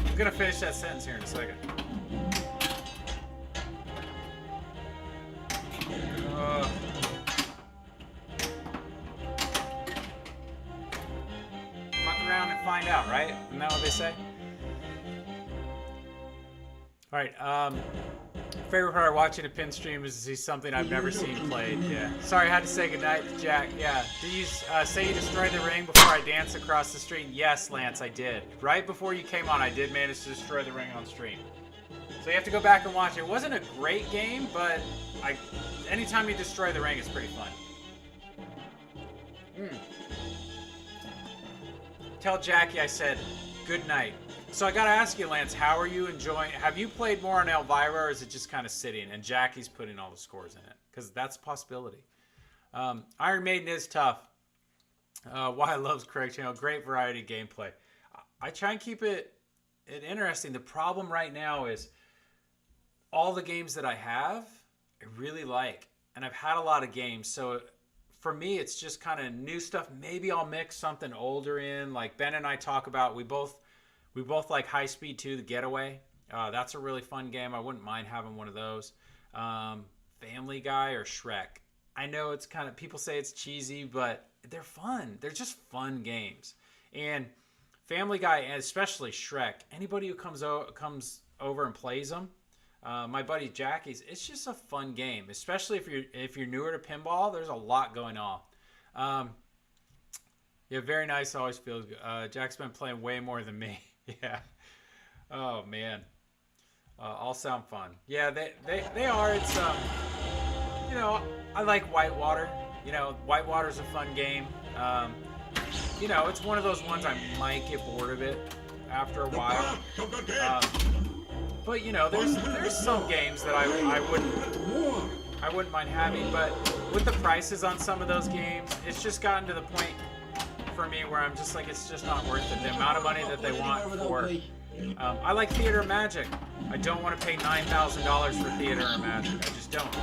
I'm gonna finish that sentence here in a second. Muck around and find out, right? Isn't that what they say? All right. Favorite part of watching a pin stream is to see something I've never seen played. Yeah. Sorry, I had to say goodnight to Jack. Yeah. Did you say you destroyed the ring before I danced across the stream? Yes, Lance, I did. Right before you came on, I did manage to destroy the ring on stream. So you have to go back and watch it. It wasn't a great game, but anytime you destroy the ring, it's pretty fun. Tell Jackie I said good night. So I gotta ask you, Lance, how are you enjoying? Have you played more on Elvira, or is it just kind of sitting and Jackie's putting all the scores in it? Because that's a possibility. Iron Maiden is tough. Why loves Craig Channel. Great variety of gameplay. I try and keep it interesting. The problem right now is all the games that I have, I really like. And I've had a lot of games. So for me, it's just kind of new stuff. Maybe I'll mix something older in. Like Ben and I talk about, we both like High Speed 2, The Getaway. That's a really fun game. I wouldn't mind having one of those. Family Guy or Shrek. I know it's kind of, people say it's cheesy, but they're fun. They're just fun games. And Family Guy, and especially Shrek, anybody who comes over and plays them, my buddy Jackie's, it's just a fun game. Especially if you're newer to pinball, there's a lot going on. Yeah, very nice. Always feels good. Jack's been playing way more than me. Yeah. Oh man. All sound fun. Yeah, they are. It's you know, I like Whitewater. You know, Whitewater's a fun game. You know, it's one of those ones I might get bored of it after a while. But you know, there's some games that I wouldn't mind having, but with the prices on some of those games, it's just gotten to the point for me where I'm just like, it's just not worth it. The amount of money that they want for. I like Theater of Magic. I don't want to pay $9,000 for Theater of Magic. I just don't.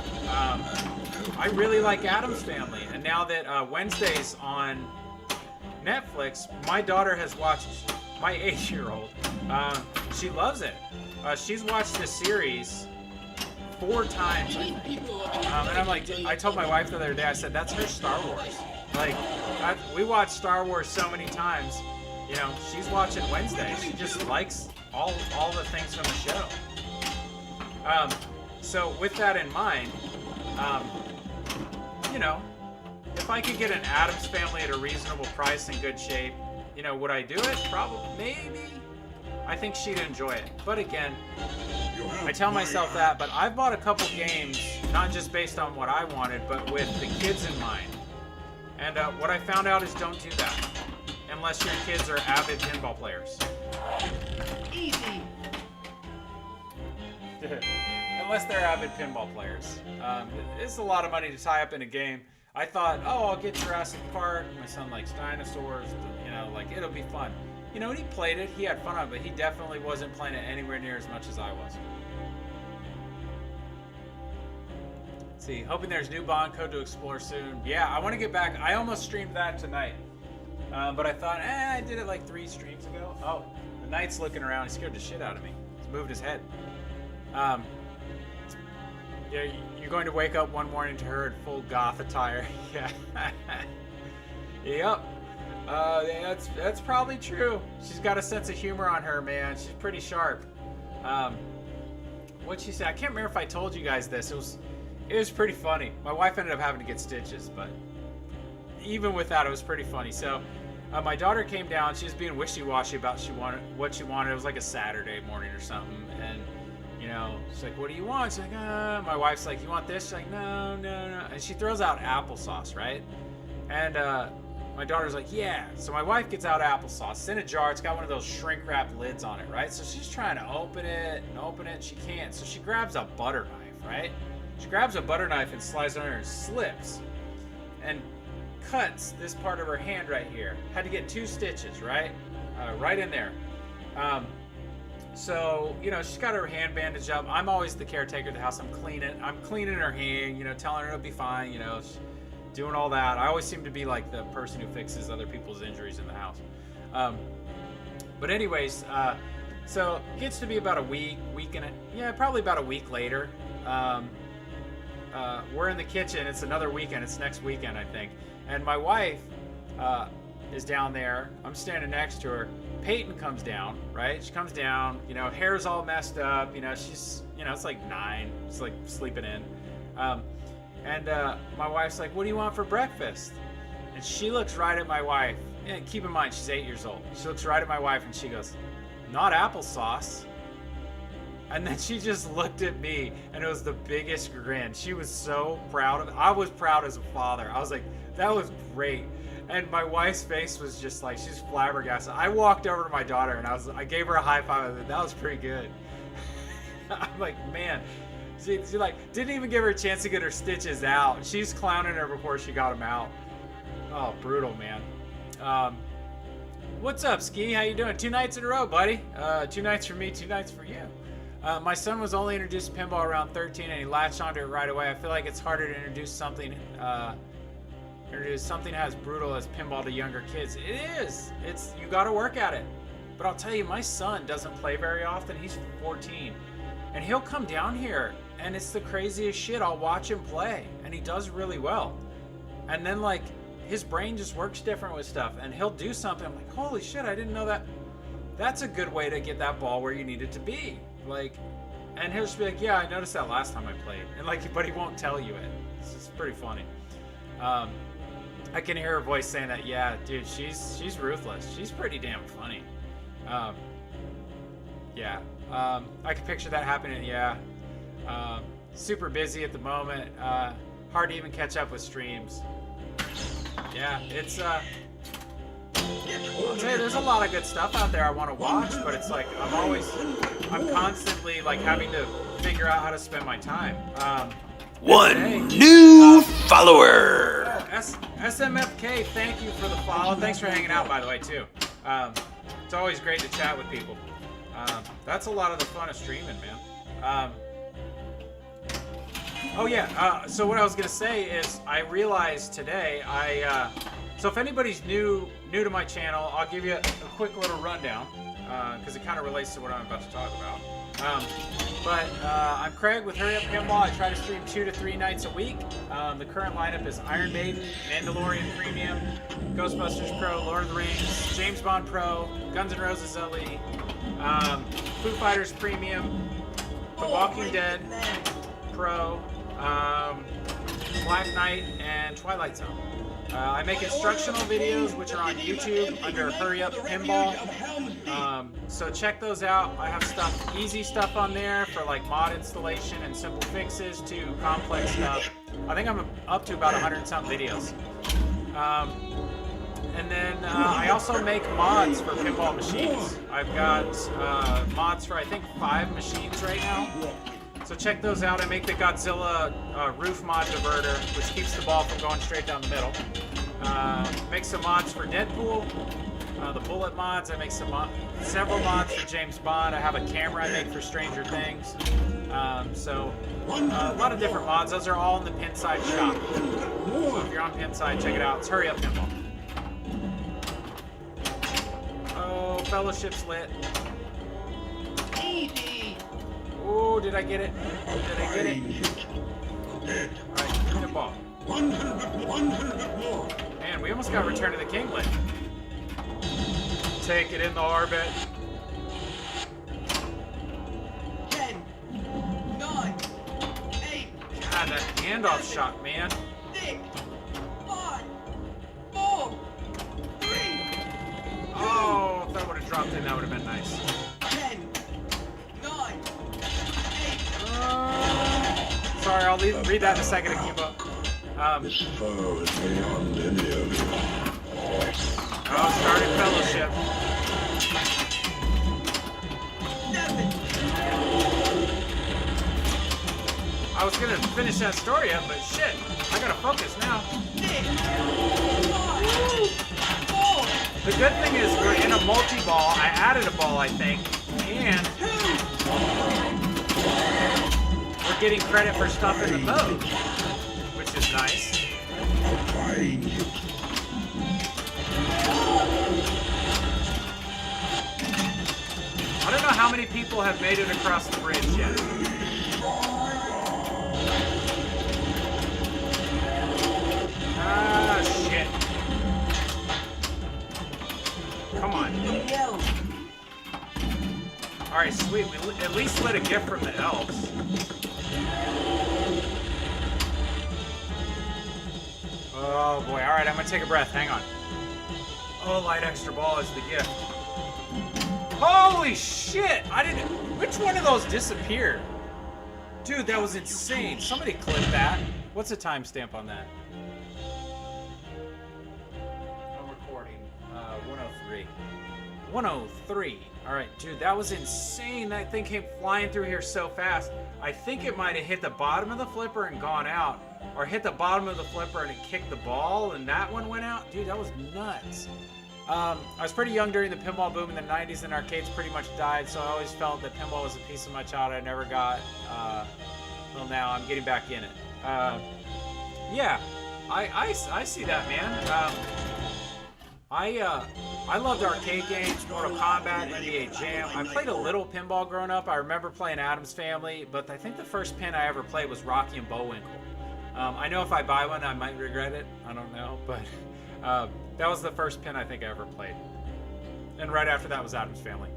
I really like Addams Family, and now that Wednesday's on Netflix, my daughter has watched. My 8-year-old, she loves it. She's watched the series 4 times, I think. And I'm like, I told my wife the other day, I said, that's her Star Wars. Like, we watched Star Wars so many times. You know, she's watching Wednesday. She just likes all the things from the show. So with that in mind, you know, if I could get an Addams Family at a reasonable price in good shape, you know, would I do it? Probably, maybe. I think she'd enjoy it. But again, I tell myself that, but I've bought a couple games, not just based on what I wanted, but with the kids in mind. And what I found out is don't do that. unless your kids are avid pinball players. Easy. Unless they're avid pinball players. It's a lot of money to tie up in a game. I thought, oh, I'll get Jurassic Park. My son likes dinosaurs. You know, like, it'll be fun. You know, when he played it, he had fun on it, but he definitely wasn't playing it anywhere near as much as I was. Let's see, hoping there's new Bond code to explore soon. Yeah, I want to get back. I almost streamed that tonight. But I thought, I did it like 3 streams ago. Oh, the Knight's looking around. He scared the shit out of me. He's moved his head. Yeah, you're going to wake up one morning to her in full goth attire. Yeah. Yep. That's probably true. She's got a sense of humor on her, man. She's pretty sharp. What'd she say? I can't remember if I told you guys this. It was pretty funny. My wife ended up having to get stitches, but even with that, it was pretty funny. So, my daughter came down. She was being wishy-washy about what she wanted. It was like a Saturday morning or something, and you know, she's like, "What do you want?" She's like, My wife's like, "You want this?" She's like, No. And she throws out applesauce, right? And my daughter's like, "Yeah." So my wife gets out applesauce. It's in a jar. It's got one of those shrink-wrapped lids on it, right? So she's trying to open it. She can't. So she grabs a butter knife, right? She grabs a butter knife and slides it on her and slips and cuts this part of her hand right here. Had to get 2 stitches, right? Right in there. So, you know, she's got her hand bandaged up. I'm always the caretaker of the house. I'm cleaning her hand, you know, telling her it'll be fine, you know, doing all that. I always seem to be like the person who fixes other people's injuries in the house. But anyways, so it gets to be about probably about a week later. We're in the kitchen. It's another weekend. It's next weekend, I think. And my wife is down there. I'm standing next to her. Peyton comes down, right? She comes down, you know, hair's all messed up, you know, she's, you know, it's like 9, it's like sleeping in. And my wife's like, "What do you want for breakfast?" And she looks right at my wife. And keep in mind, she's 8 years old. She looks right at my wife and she goes, "Not applesauce." And then she just looked at me and it was the biggest grin. She was so proud of it. I was proud as a father. I was like, that was great. And my wife's face was just like, she's flabbergasted. I walked over to my daughter and I gave her a high five. I was like, that was pretty good. I'm like, man, she like didn't even give her a chance to get her stitches out. She's clowning her before she got them out. Oh, brutal, man. What's up, Ski? How you doing? 2 nights in a row, buddy. 2 nights for me, 2 nights for you. My son was only introduced to pinball around 13 and he latched onto it right away. I feel like it's harder to introduce something as brutal as pinball to younger kids. It is. You got to work at it. But I'll tell you, my son doesn't play very often. He's 14. And he'll come down here and it's the craziest shit. I'll watch him play and he does really well. And then like his brain just works different with stuff and he'll do something. I'm like, holy shit, I didn't know that. That's a good way to get that ball where you need it to be. Like, and he'll just be like, yeah, I noticed that last time I played. And like, but he won't tell you it. It's pretty funny. I can hear her voice saying that, yeah, dude, she's ruthless. She's pretty damn funny. Yeah. I can picture that happening, yeah. Super busy at the moment. Hard to even catch up with streams. Yeah, it's, I'll tell you, there's a lot of good stuff out there I want to watch, but it's like, I'm constantly like having to figure out how to spend my time. One new follower. SMFK, thank you for the follow. Thanks for hanging out, by the way, too. It's always great to chat with people. That's a lot of the fun of streaming, man. Oh yeah, so what I was going to say is I realized today, so if anybody's new to my channel, I'll give you a quick little rundown, because it kind of relates to what I'm about to talk about. I'm Craig with Hurry Up Pinball. I try to stream 2 to 3 nights a week. The current lineup is Iron Maiden, Mandalorian Premium, Ghostbusters Pro, Lord of the Rings, James Bond Pro, Guns N' Roses LE, Foo Fighters Premium, The Walking Dead Pro, Black Knight, and Twilight Zone. I make instructional videos which are on YouTube under Hurry Up Pinball. So check those out. I have easy stuff on there for like mod installation and simple fixes to complex stuff. I think I'm up to about 100 something videos. And then I also make mods for pinball machines. I've got mods for I think 5 machines right now. So check those out. I make the Godzilla roof mod diverter, which keeps the ball from going straight down the middle. Make some mods for Deadpool, the bullet mods. I make several mods for James Bond. I have a camera I make for Stranger Things. So a lot of different mods. Those are all in the Pinside shop. So if you're on Pinside, check it out. It's Hurry Up Pinball. Oh, Fellowship's lit. Easy. Oh, did I get it? Did I get it? Alright, give me the ball. 100 more. Man, we almost got Return of the King lit. Take it in the orbit. 10, 9, 8, God, that handoff shot, man. 6, 5, 4, 3, Oh, if that would have dropped in, that would have been nice. 10, 9, 8. Sorry, I'll read that in a second, Akimbo. This foe is beyond any of you. Oh, started Fellowship. 7, I was gonna finish that story up, but shit, I gotta focus now. 6, 5, 4, The good thing is we're in a multi-ball. I added a ball, I think, and we're getting credit for stuff in the mode, which is nice. I don't know how many people have made it across the bridge yet. Ah, shit. Come on. yell. Alright, sweet. We at least lit a gift from the elves. Oh boy. Alright, I'm gonna take a breath. Hang on. Oh, light extra ball is the gift. Holy shit! I didn't. Which one of those disappeared? Dude, that was insane. Somebody clip that. What's the timestamp on that? I'm recording. 103. 103. Alright, dude, that was insane. That thing came flying through here so fast. I think it might have hit the bottom of the flipper and gone out. Or hit the bottom of the flipper and it kicked the ball and that one went out. Dude, that was nuts. I was pretty young during the pinball boom in the 90s and arcades pretty much died, so I always felt that pinball was a piece of my childhood I never got. Well, now I'm getting back in it. Yeah, I see that, man. I loved arcade games, Mortal Kombat, NBA Jam. I played a little pinball growing up. I remember playing Addams Family, but I think the first pin I ever played was Rocky and Bullwinkle. I know if I buy one, I might regret it. I don't know, but that was the first pin I think I ever played. And right after that was Addams Family.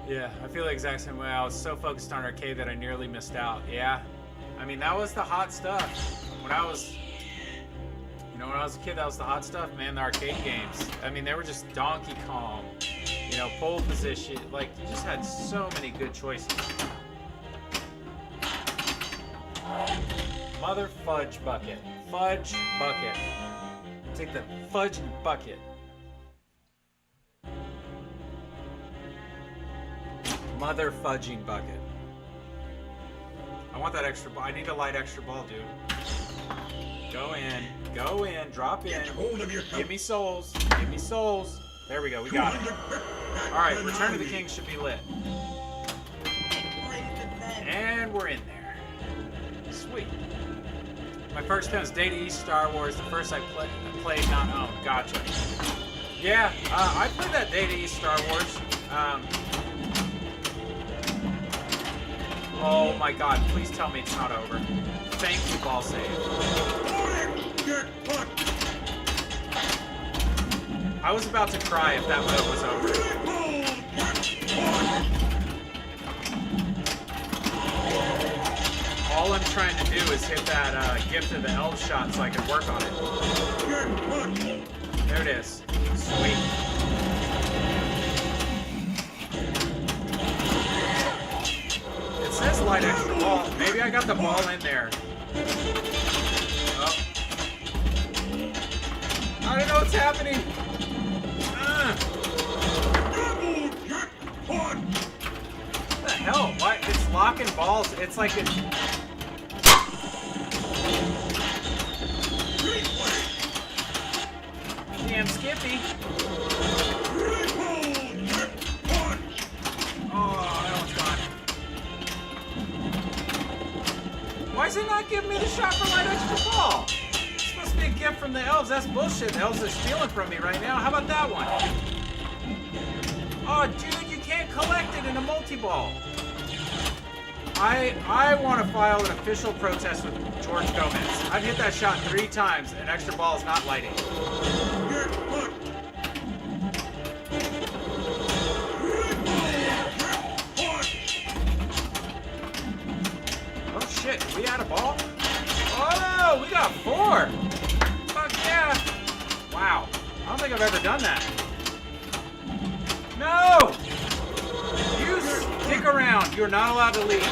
Yeah, I feel the exact same way. I was so focused on arcade that I nearly missed out. Yeah, I mean, that was the hot stuff. When I was a kid, that was the hot stuff, man, the arcade games. I mean, they were just Donkey Kong, pole position. Like, you just had so many good choices. Mother fudge bucket. Fudge bucket. Take the fudge bucket. Mother fudging bucket. I want that extra ball. I need a light extra ball, dude. Go in, drop in. Give me souls. Give me souls. There we go, we got it. Alright, Return of the King should be lit. And we're in there. Sweet. My first pin was Data East Star Wars. The first I played not owned. Gotcha. Yeah, I played that Data East Star Wars. Oh my god, please tell me it's not over. Thank you, ball save. I was about to cry if that mode was over. All I'm trying to do is hit that gift of the elf shot so I can work on it. There it is. Sweet. It says light extra ball. Maybe I got the ball in there. Oh. I don't know what's happening. What the hell? What? It's locking balls. It's like it's... Damn Skippy. Oh, that one's gone. Why is it not giving me the shot for light extra ball? It's supposed to be a gift from the elves. That's bullshit. The elves are stealing from me right now. How about that one? Oh, dude, you can't collect it in a multi-ball. I want to file an official protest with George Gomez. I've hit that shot 3 times and extra ball is not lighting. Oh shit, we had a ball? Oh, we got 4! Fuck yeah! Wow, I don't think I've ever done that. No! You stick around. You're not allowed to leave.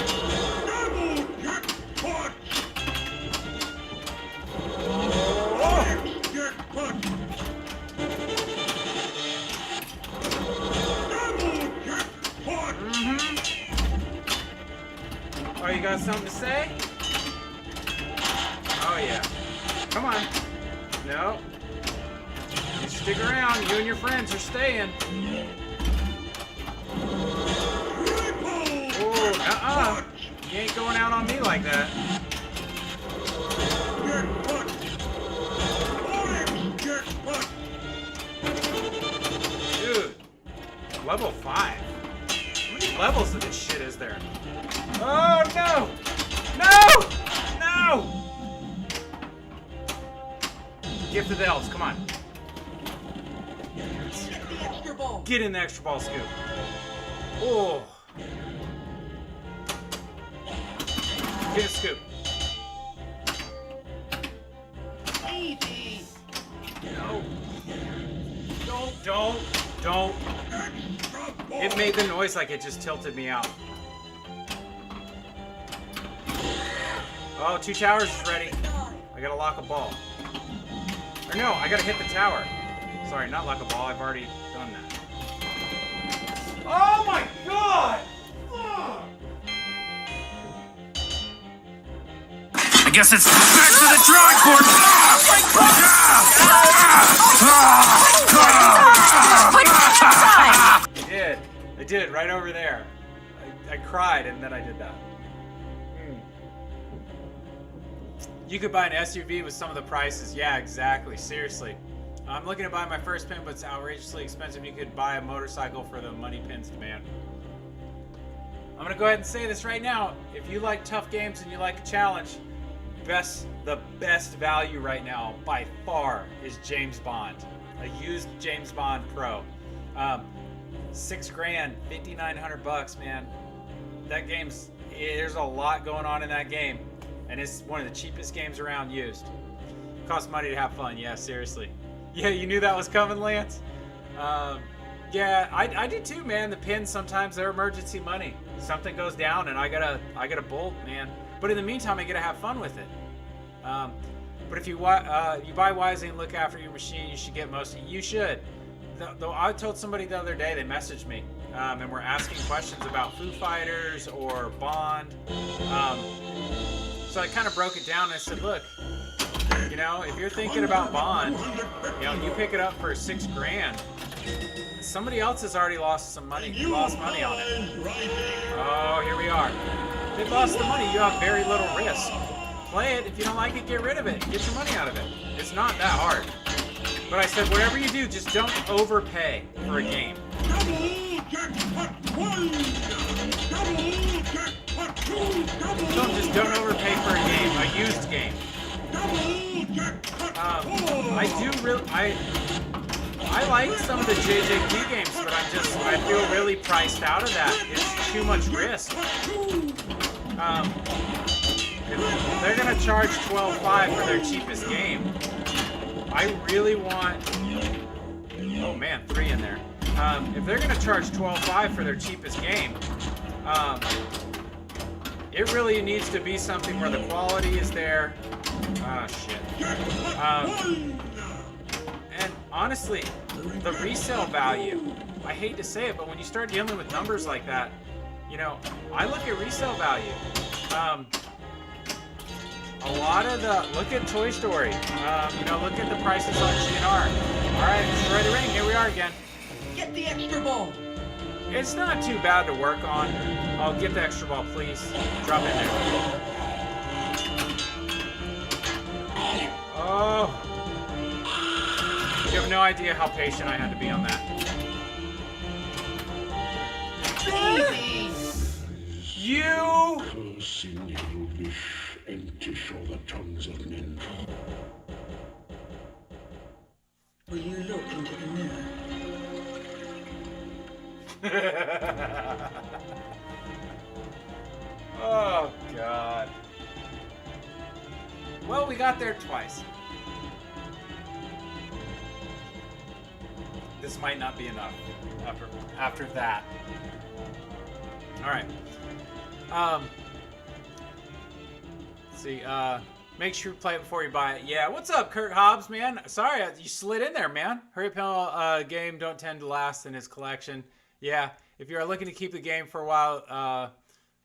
Oh, you got something to say? Oh, yeah. Come on. No. You stick around. You and your friends are staying. Oh, you ain't going out on me like that. Dude. Level 5. How many levels of this shit is there? Oh, no! No! No! Gift of the elves, come on. Extra ball. Get in the extra ball scoop. Oh. Get a scoop. Easy. No. Don't. It made the noise like it just tilted me out. Oh, 2 towers is ready. I gotta lock a ball. Or no, I gotta hit the tower. Sorry, not lock a ball. I've already done that. Oh my god! I guess it's back to the drawing board. I did, right over there. I cried and then I did that. You could buy an SUV with some of the prices. Yeah, exactly. Seriously. I'm looking to buy my first pin, but it's outrageously expensive. You could buy a motorcycle for the money pins demand. I'm going to go ahead and say this right now. If you like tough games and you like a challenge, the best value right now by far is James Bond. A used James Bond Pro. $6,000, $5,900, man. That there's a lot going on in that game. And it's one of the cheapest games around used. Costs money to have fun, yeah, seriously. Yeah, you knew that was coming, Lance? Yeah, I do too, man. The pins, sometimes they're emergency money. Something goes down and I gotta bolt, man. But in the meantime, I gotta have fun with it. But if you buy wisely and look after your machine, you should get most of it. You should. Though I told somebody the other day, they messaged me, and were asking questions about Foo Fighters or Bond. So I kind of broke it down and I said, look, you know, if you're thinking about Bond, you know, you pick it up for $6,000. Somebody else has already lost some money. Lost money on it. Oh, here we are. They lost the money. You have very little risk. Play it. If you don't like it, get rid of it. Get your money out of it. It's not that hard. But I said, whatever you do, just don't overpay for a game. Don't overpay for a game, a used game. I like some of the JJQ games, but I feel really priced out of that. It's too much risk. If they're gonna charge $12.5 for their cheapest game, I really want. Oh man, 3 in there. If they're gonna charge $12.5 for their cheapest game, it really needs to be something where the quality is there. Oh shit. honestly, the resale value, I hate to say it, but when you start dealing with numbers like that, you know, I look at resale value. A lot of look at Toy Story. You know, look at the prices on GNR. All right, Destroy the Ring. Here we are again. Get the extra ball. It's not too bad to work on. Oh, get the extra ball, please. Drop in there. Oh. You have no idea how patient I had to be on that. Easy. You. Cursing Elvish, entish all the tongues of men. Will you look into the mirror? Oh, God. Well, we got there twice. This might not be enough after that. All right. Let's see. Make sure you play it before you buy it. Yeah. What's up, Kurt Hobbs, man? Sorry, you slid in there, man. Hurry Up Hill game don't tend to last in his collection. Yeah. If you're looking to keep the game for a while,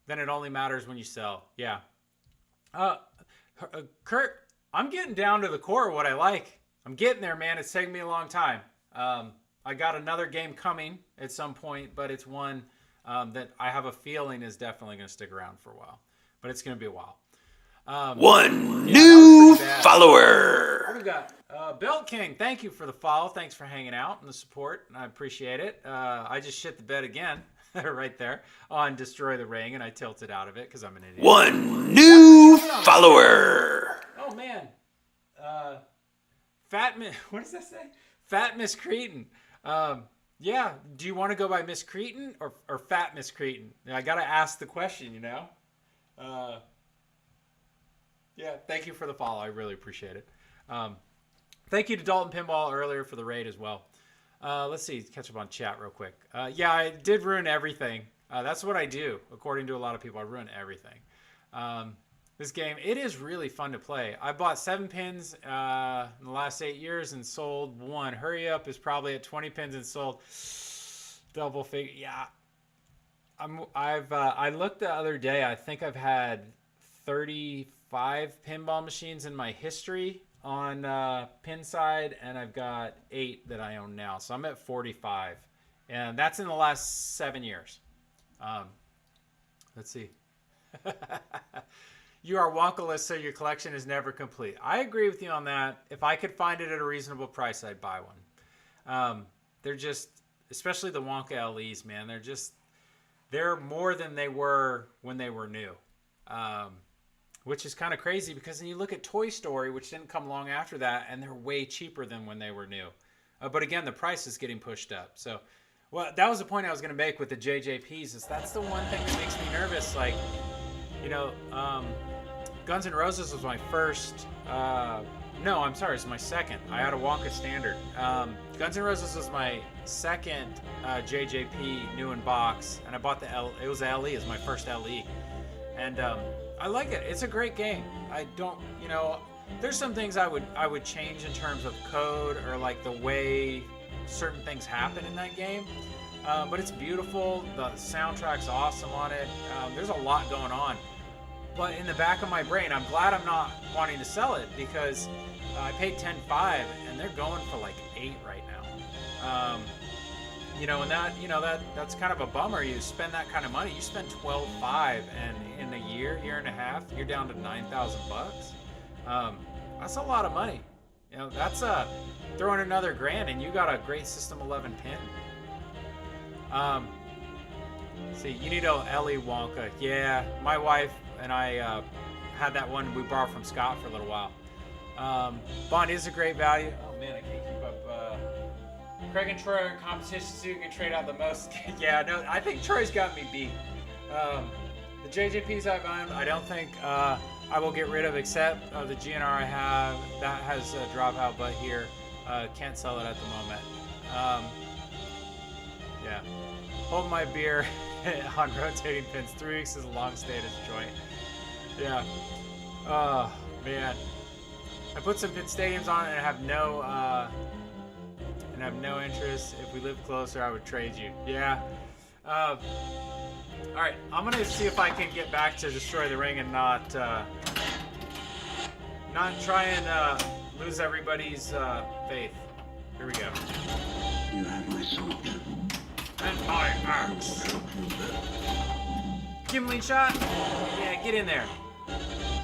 then it only matters when you sell. Yeah. Kurt, I'm getting down to the core of what I like. I'm getting there, man. It's taking me a long time. I got another game coming at some point, but it's one that I have a feeling is definitely going to stick around for a while. But it's going to be a while. One new follower. What do we got? Belt King, thank you for the follow. Thanks for hanging out and the support. I appreciate it. I just shit the bed again right there on Destroy the Ring, and I tilted out of it because I'm an idiot. One new follower. Oh, man. What does that say? Fat Miss Cretan. Yeah, do you want to go by Miss Cretan or Fat Miss Cretan? I got to ask the question, you know? Yeah, thank you for the follow. I really appreciate it. Thank you to Dalton Pinball earlier for the raid as well. Let's see, catch up on chat real quick. Yeah, I did ruin everything. That's what I do. According to a lot of people, I ruin everything. This game, it is really fun to play. I bought 7 pins in the last 8 years and sold 1. Hurry Up is probably at 20 pins and sold double figure. Yeah, I looked the other day. I think I've had 35 pinball machines in my history on Pinside, and I've got 8 that I own now. So I'm at 45, and that's in the last 7 years. Let's see. You are Wonkaless, so your collection is never complete. I agree with you on that. If I could find it at a reasonable price, I'd buy one. They're just, especially the Wonka LEs, man. They're more than they were when they were new. Which is kind of crazy because then you look at Toy Story, which didn't come long after that, and they're way cheaper than when they were new. But again, the price is getting pushed up. So, well, that was the point I was going to make with the JJPs. Is that's the one thing that makes me nervous. Like, you know, Guns N' Roses was my first. No, I'm sorry, it's my second. I had a Wonka Standard. Guns N' Roses was my second JJP new in box, and I bought it was a LE. It was my first LE, and I like it. It's a great game. I don't, you know, there's some things I would change in terms of code or like the way certain things happen in that game. But it's beautiful. The soundtrack's awesome on it. There's a lot going on. But in the back of my brain, I'm glad I'm not wanting to sell it because I paid $10.5 and they're going for like $8 right now. You know, and that's kind of a bummer. You spend that kind of money. You spend $12.5 and in a year and a half, you're down to $9,000. That's a lot of money. You know, that's throwing another $1,000 and you got a great System 11 pin. See, you need a LE Wonka. Yeah, my wife and I had that one we borrowed from Scott for a little while. Bond is a great value. Oh man, I can't keep up. Craig and Troy are in competition so you can trade out the most. Yeah, no, I think Troy's got me beat. The JJPs I've owned, I don't think I will get rid of except the GNR I have. That has a dropout, but here, can't sell it at the moment. Yeah. Hold my beer on rotating pins. 3 weeks is a long stay at his joint. Yeah. Oh, man. I put some pin stadiums on it and I have have no interest. If we lived closer, I would trade you. Yeah. All right, I'm gonna see if I can get back to Destroy the Ring and not try and lose everybody's faith. Here we go. You have my sword. And my axe. Gimli shot. Yeah, get in there.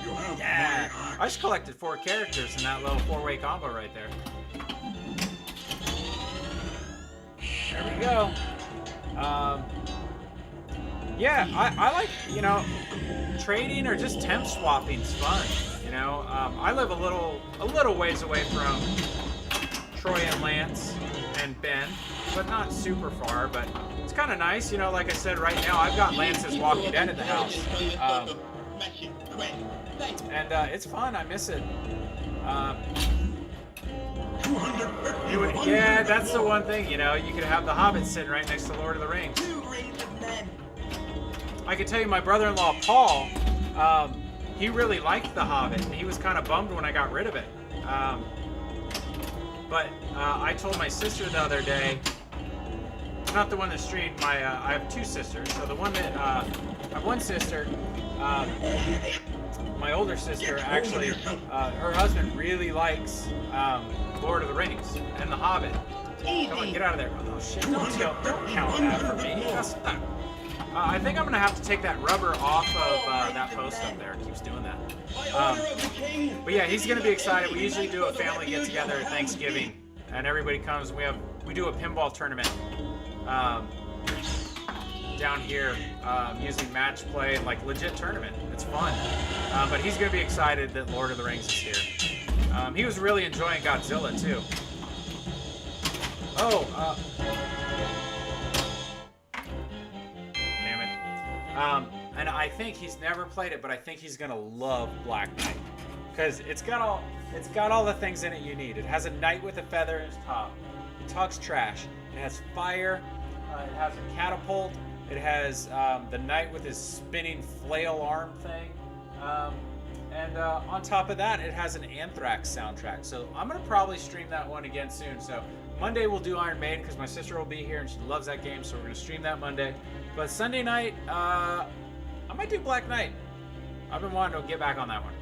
You have Yeah. I just collected 4 characters in that little 4-way combo right there. There we go. Yeah, I like, you know, trading or just temp swapping is fun. You know, I live a little ways away from Troy and Lance and Ben, but not super far. But it's kind of nice, you know. Like I said, right now I've got Lance's Walking Dead at the house, and it's fun. I miss it. Yeah, that's the one thing, you know. You could have the Hobbit sitting right next to Lord of the Rings. I can tell you, my brother-in-law Paul, he really liked the Hobbit. He was kind of bummed when I got rid of it. But I told my sister the other day, not the one that streamed. I have 2 sisters. So the one that I have one sister. My older sister actually, her husband really likes Lord of the Rings and the Hobbit. Come on, get out of there! Oh shit! Don't count that for me. That's not. I think I'm gonna have to take that rubber off of that post up there. It keeps doing that. But yeah, he's gonna be excited. We usually do a family get together at Thanksgiving, and everybody comes. We do a pinball tournament down here using match play, like legit tournament. It's fun. But he's gonna be excited that Lord of the Rings is here. He was really enjoying Godzilla too. Oh. And I think he's never played it, but I think he's gonna love Black Knight because it's got all the things in it you need. It has a knight with a feather in its top. It talks trash. It has fire. It has a catapult. It has the knight with his spinning flail arm thing. And on top of that, it has an Anthrax soundtrack. So I'm gonna probably stream that one again soon. So Monday we'll do Iron Maiden because my sister will be here and she loves that game. So we're gonna stream that Monday. But Sunday night, I might do Black Knight. I've been wanting to get back on that one.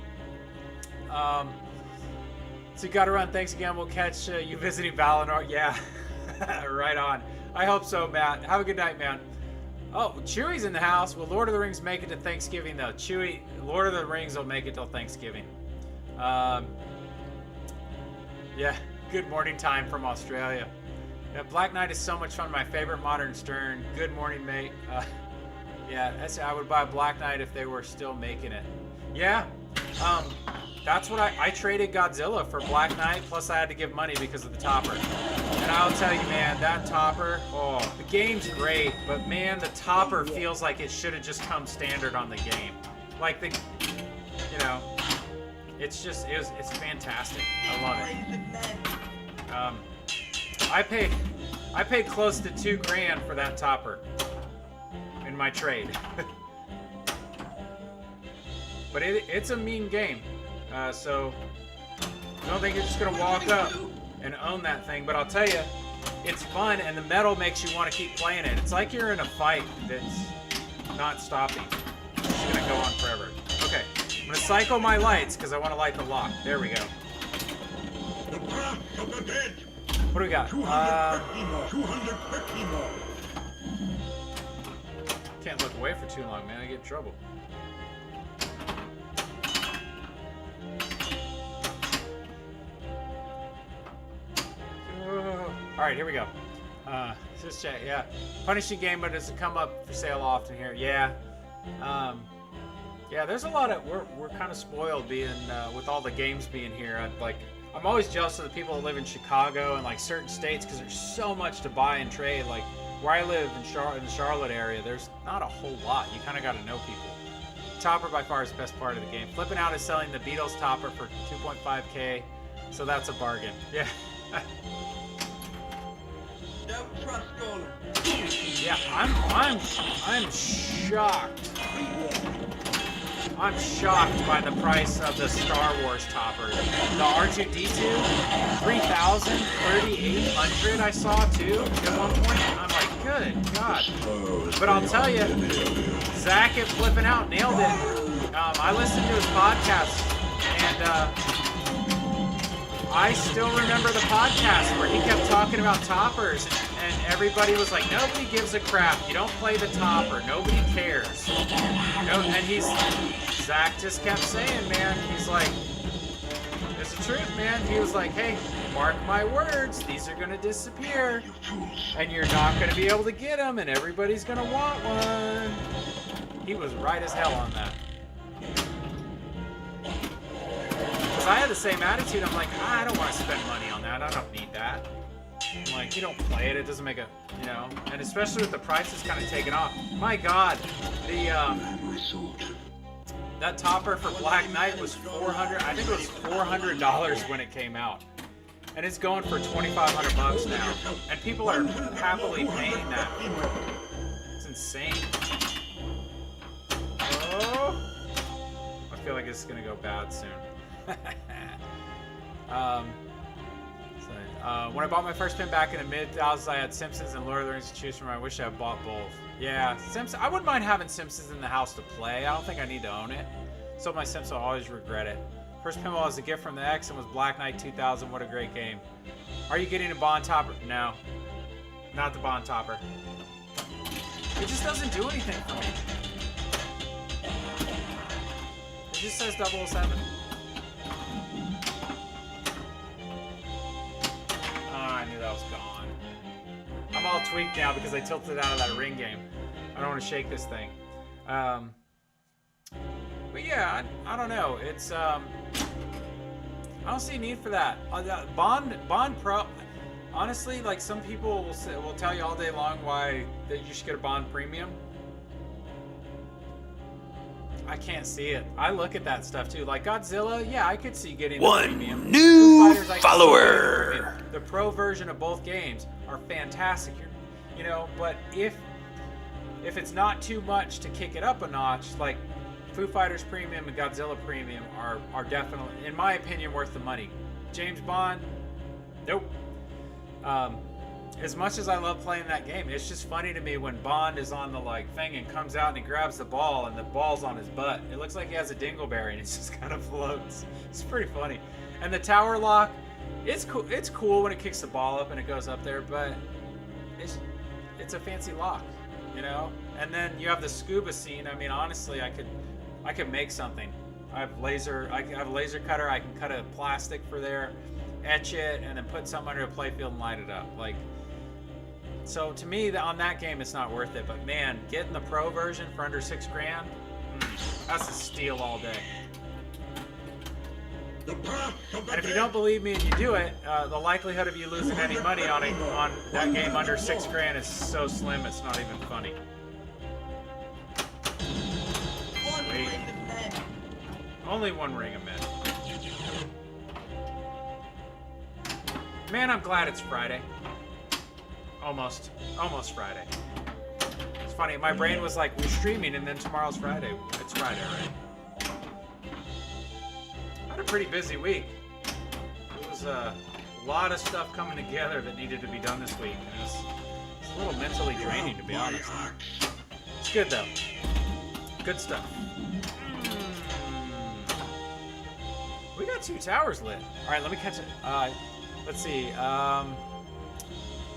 So you gotta run. Thanks again. We'll catch you visiting Valinor. Yeah, right on. I hope so, Matt. Have a good night, man. Oh, Chewie's in the house. Will Lord of the Rings make it to Thanksgiving, though? Chewie, Lord of the Rings will make it till Thanksgiving. Yeah, good morning time from Australia. Yeah, Black Knight is so much fun. My favorite modern Stern. Good morning, mate. Yeah, I would buy Black Knight if they were still making it. Yeah, that's what I traded Godzilla for Black Knight, plus I had to give money because of the topper. And I'll tell you, man, that topper, oh, the game's great, but man, the topper feels like it should have just come standard on the game. Like you know, it's fantastic. I love it. I paid close to $2,000 for that topper in my trade. But it's a mean game. So I don't think you're just gonna walk up and own that thing, but I'll tell you, it's fun and the metal makes you want to keep playing it. It's like you're in a fight that's not stopping. It's just gonna go on forever. Okay, I'm gonna cycle my lights because I want to light the lock. There we go. The path of the dead. What do we got? 250 more. Can't look away for too long, man. I get in trouble. All right, here we go. Just check, yeah. Punishing game, but does it come up for sale often here? Yeah. Yeah, there's a lot of, we're kind of spoiled being, with all the games being here. I'm always jealous of the people that live in Chicago and like certain states because there's so much to buy and trade. Like where I live in the Charlotte area, there's not a whole lot. You kind of got to know people. Topper by far is the best part of the game. Flipping Out is selling the Beatles topper for $2.5K, so that's a bargain. Yeah. Don't trust Gollum. Yeah, I'm shocked. I'm shocked by the price of the Star Wars topper. The R2-D2, 3,000, 3,800 I saw too at one point. I'm like, good God. But I'll tell you, Zach at Flipping Out nailed it. I listened to his podcast, and I still remember the podcast where he kept talking about toppers, and everybody was like, nobody gives a crap. You don't play the topper. Nobody cares. And Zach just kept saying, man, he's like, it's the truth, man. He was like, hey, mark my words. These are going to disappear, and you're not going to be able to get them, and everybody's going to want one. He was right as hell on that. Because I had the same attitude. I'm like, I don't want to spend money on that. I don't need that. I'm like, you don't play it. It doesn't make a, and especially with the prices kind of taking off. My God, that topper for Black Knight was $400. I think it was $400 when it came out, and it's going for $2,500 now. And people are happily paying that. It's insane. Oh, I feel like it's gonna go bad soon. When I bought my first pin back in the mid-thousands, I had Simpsons and Lord of the Rings to choose from. I wish I had bought both. Yeah, Simpsons. I wouldn't mind having Simpsons in the house to play. I don't think I need to own it. So my Simpsons, I'll always regret it. First pinball was a gift from the ex and was Black Knight 2000. What a great game. Are you getting a Bond topper? No, not the Bond topper. It just doesn't do anything for me. It just says 007. I knew that was gone. I'm all tweaked now because I tilted out of that ring game. I don't want to shake this thing. But yeah, I don't know. It's I don't see a need for that. Bond Pro. Honestly, like some people will tell you all day long why that you should get a Bond Premium. I can't see it. I look at that stuff too. Like Godzilla, yeah, I could see getting One a premium. new Foo Fighters, I could see follower. getting a premium. The pro version of both games are fantastic. But if it's not too much to kick it up a notch, like Foo Fighters Premium and Godzilla Premium are definitely, in my opinion, worth the money. James Bond, nope. As much as I love playing that game, it's just funny to me when Bond is on the thing and comes out and he grabs the ball and the ball's on his butt. It looks like he has a dingleberry and it just kind of floats. It's pretty funny. And the tower lock, it's cool. It's cool when it kicks the ball up and it goes up there, but it's a fancy lock, And then you have the scuba scene. I mean, honestly, I could make something. I have a laser cutter. I can cut a plastic for there, etch it, and then put something under a playfield and light it up. So to me, on that game, it's not worth it. But man, getting the pro version for under $6,000, that's a steal all day. And if you don't believe me and you do it, the likelihood of you losing any money on that game under $6,000 is so slim, it's not even funny. Sweet. Only one ring of men. Man, I'm glad it's Friday. Almost Friday. It's funny, my brain was like, we're streaming and then tomorrow's Friday. It's Friday already. I had a pretty busy week. It was a lot of stuff coming together that needed to be done this week. And it's a little mentally draining, to be honest. It's good though. Good stuff. We got 2 towers lit. All right, let me catch it. Let's see.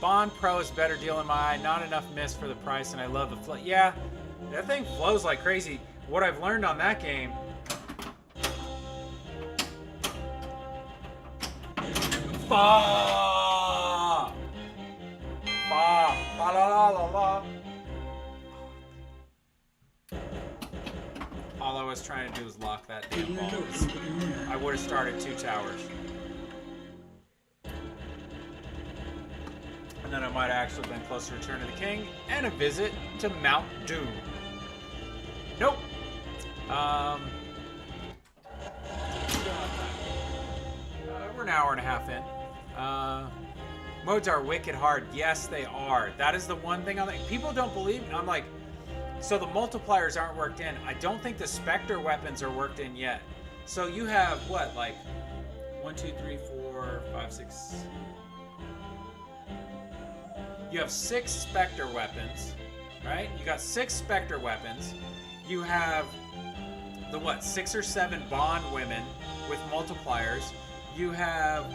Bond Pro is a better deal in my eye. Not enough mist for the price, and I love the flow. Yeah, that thing flows like crazy. What I've learned on that game. Fa la la la la. All I was trying to do was lock that damn ball. I would have started 2 towers. And then I might have actually been closer to Return of the King and a visit to Mount Doom. Nope. We're an hour and a half in. Modes are wicked hard. Yes, they are. That is the one thing people don't believe me. I'm like, So the multipliers aren't worked in. I don't think the Spectre weapons are worked in yet. So you have what, like 1, 2, 3, 4, 5, 6. You have 6 Spectre weapons, right? You got 6 Spectre weapons. You have the what, 6 or 7 Bond women with multipliers. You have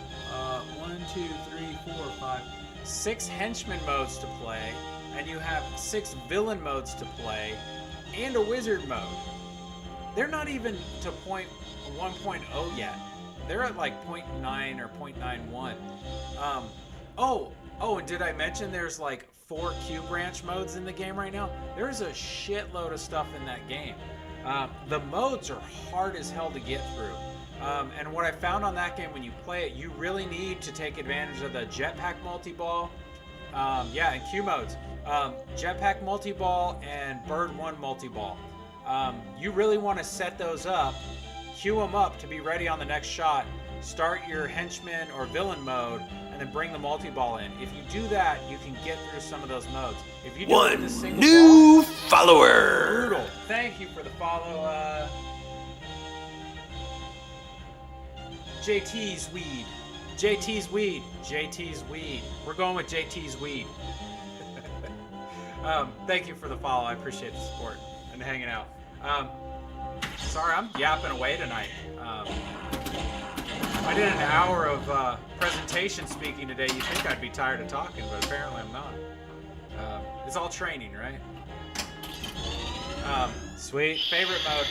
1, 2, 3, 4, 5, 6 henchman modes to play, and you have 6 villain modes to play, and a wizard mode. They're not even to 1.0 yet. They're at like 0.9 or 0.91. And did I mention there's like 4 Q branch modes in the game right now? There's a shitload of stuff in that game. The modes are hard as hell to get through. And what I found on that game, when you play it, you really need to take advantage of the jetpack multi-ball. And Q modes. Jetpack multi-ball and Bird 1 multi-ball. You really want to set those up, queue them up to be ready on the next shot, start your henchman or villain mode, and then bring the multi-ball in. If you do that, you can get through some of those modes. If you do it with a single New ball, follower. brutal. Thank you for the follow, JT's Weed. JT's Weed. JT's Weed. We're going with JT's Weed. Thank you for the follow. I appreciate the support and hanging out. Sorry, I'm yapping away tonight. I did an hour of presentation speaking today. You'd think I'd be tired of talking, but apparently I'm not. It's all training, right? Sweet. Favorite mode.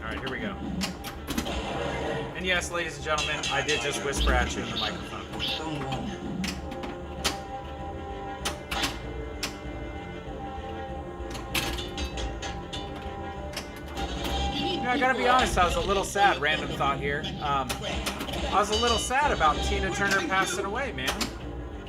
Alright, here we go. And yes, ladies and gentlemen, I did just whisper at you in the microphone. Stonewall. You know, I gotta be honest, I was a little sad, random thought here. I was a little sad about Tina Turner passing away, man.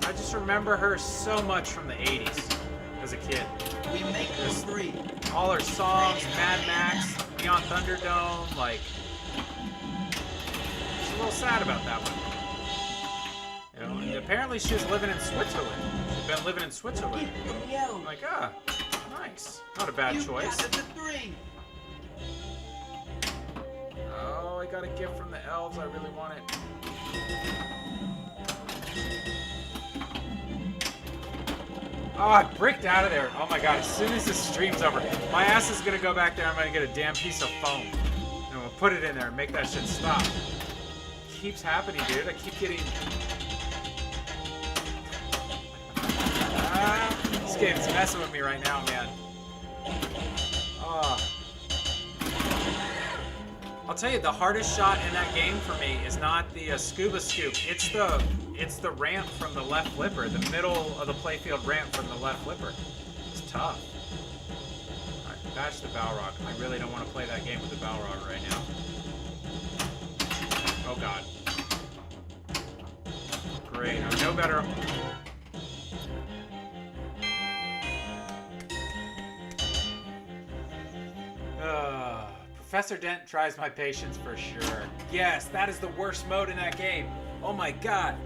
I just remember her so much from the 80s as a kid. We make them free. All her songs, Mad Max, Beyond Thunderdome, like... Just a little sad about that one. You know, and apparently she was living in Switzerland. She's been living in Switzerland. Give them yell. I'm like, nice. Not a bad You choice. gathered the 3. Oh, I got a gift from the elves. I really want it. Oh, I bricked out of there. Oh my god, as soon as this stream's over, my ass is gonna go back there. I'm gonna get a damn piece of foam. And we'll put it in there and make that shit stop. Keeps happening, dude. I keep getting... This game's messing with me right now, man. Oh. I'll tell you, the hardest shot in that game for me is not the scuba scoop. It's the ramp from the left flipper, the middle of the playfield ramp from the left flipper. It's tough. All right, bash the Balrog. I really don't want to play that game with the Balrog right now. Oh god. Great. I'm no better. Professor Dent tries my patience for sure. Yes, that is the worst mode in that game. Oh my god.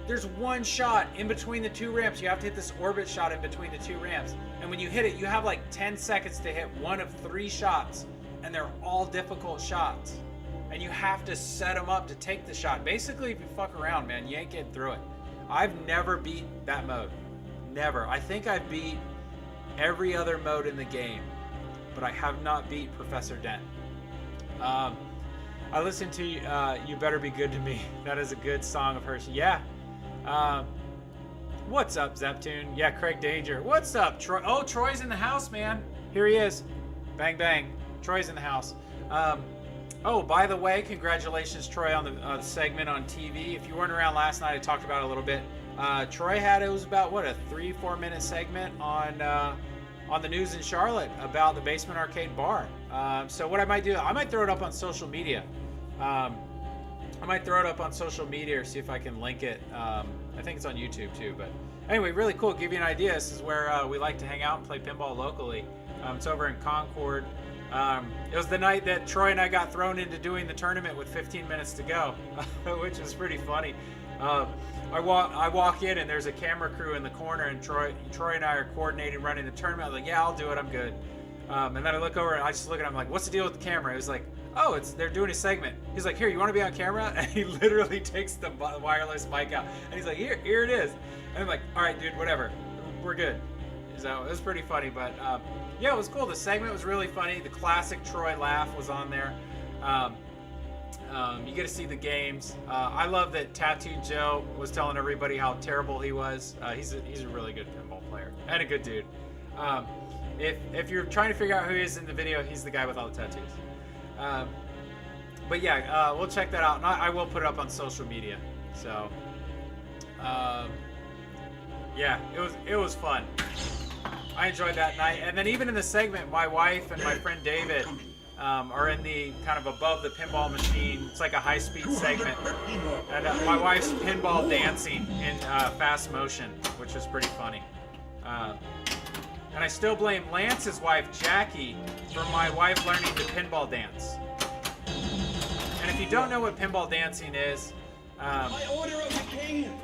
There's one shot in between the 2 ramps. You have to hit this orbit shot in between the 2 ramps. And when you hit it, you have like 10 seconds to hit one of 3 shots. And they're all difficult shots. And you have to set them up to take the shot. Basically, if you fuck around, man, you ain't getting through it. I've never beat that mode. Never. I think I beat every other mode in the game, but I have not beat Professor Dent. I listened to You Better Be Good to Me. That is a good song of hers. Yeah. What's up, Zeptune? Yeah, Craig Danger. What's up, Troy? Oh, Troy's in the house, man. Here he is. Bang, bang. Troy's in the house. Oh, by the way, congratulations, Troy, on the segment on TV. If you weren't around last night, I talked about it a little bit. Troy it was about, what, a 3-4 minute segment on the news in Charlotte about the Basement Arcade Bar. So what I might do, I might throw it up on social media. I might throw it up on social media or see if I can link it. I think it's on YouTube too. But anyway, really cool. Give you an idea. This is where we like to hang out and play pinball locally. It's over in Concord. It was the night that Troy and I got thrown into doing the tournament with 15 minutes to go, which was pretty funny. I walk in and there's a camera crew in the corner, and Troy and I are coordinating running the tournament. I was like, yeah, I'll do it. I'm good. And then I look over and I just look at him like, what's the deal with the camera? It was like, oh, they're doing a segment. He's like, here, you want to be on camera? And he literally takes the wireless mic out and he's like, here it is. And I'm like, all right, dude, whatever. We're good. So it was pretty funny, but yeah, it was cool. The segment was really funny. The classic Troy laugh was on there. You get to see the games. I love that Tattooed Joe was telling everybody how terrible he was. He's a really good pinball player and a good dude. If you're trying to figure out who he is in the video, he's the guy with all the tattoos. But yeah, we'll check that out. And I will put it up on social media. So yeah, it was fun. I enjoyed that night. And then even in the segment, my wife and my friend David are in the kind of above the pinball machine. It's like a high-speed segment. And my wife's pinball dancing in fast motion, which was pretty funny. And I still blame Lance's wife, Jackie, for my wife learning to pinball dance. And if you don't know what pinball dancing is,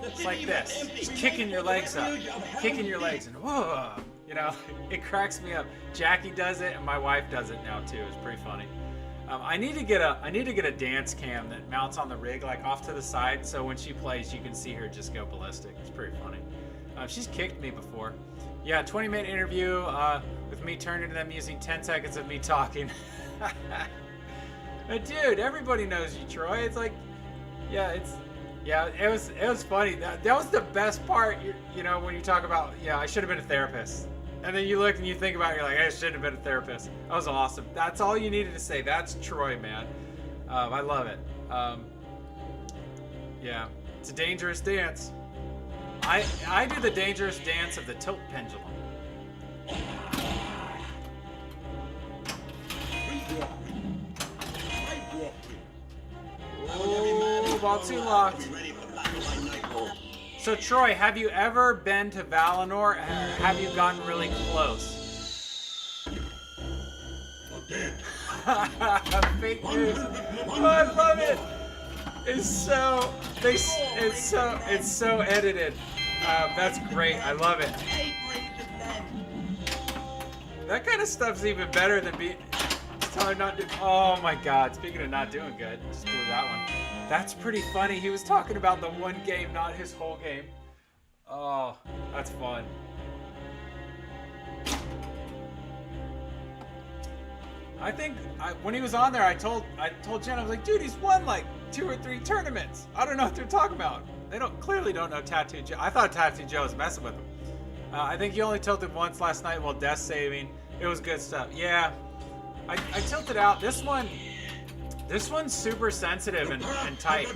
it's like this. Just kicking your legs up. Kicking your legs and whoa. You know, it cracks me up. Jackie does it and my wife does it now too. It's pretty funny. I need to get a dance cam that mounts on the rig like off to the side, so when she plays you can see her just go ballistic. It's pretty funny. She's kicked me before. Yeah, 20-minute interview with me turning to them using 10 seconds of me talking. But dude, everybody knows you, Troy. It's like, it was funny. That was the best part. You know, when you talk about, I should have been a therapist. And then you look and you think about it, you're like, I should have been a therapist. That was awesome. That's all you needed to say. That's Troy, man. I love it. Yeah, it's a dangerous dance. I do the dangerous dance of the tilt pendulum. Oh, ball two locked. So Troy, have you ever been to Valinor? Have you gotten really close? Fake news. Oh, I love it. It's so edited. That's great. I love it. That kind of stuff's even better than oh my God. Speaking of not doing good, just blew that one. That's pretty funny. He was talking about the one game, not his whole game. Oh, that's fun. I think when he was on there, I told Jen, I was like, dude, he's won like 2 or 3 tournaments. I don't know what they're talking about. They clearly don't know Tattooed Joe. I thought Tattooed Joe was messing with him. I think he only tilted once last night while death saving. It was good stuff. Yeah, I tilted out. This one's super sensitive and tight.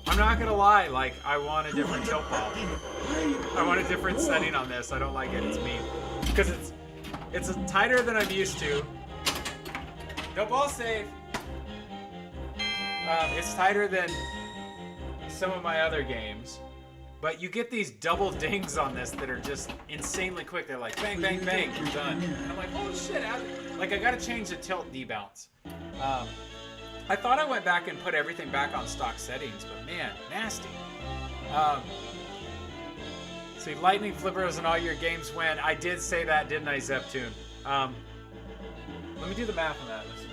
I'm not gonna lie, like I want a different tilt ball. I want a different setting on this. I don't like it. It's mean because it's tighter than I'm used to. No ball save. It's tighter than some of my other games, but you get these double dings on this that are just insanely quick. They're like bang, bang, bang, you're done. And I'm like, oh shit! Like I gotta change the tilt debounce. I thought I went back and put everything back on stock settings, but man, nasty. See, lightning flippers in all your games win. I did say that, didn't I, Zeptune? Let me do the math on that. Let's see.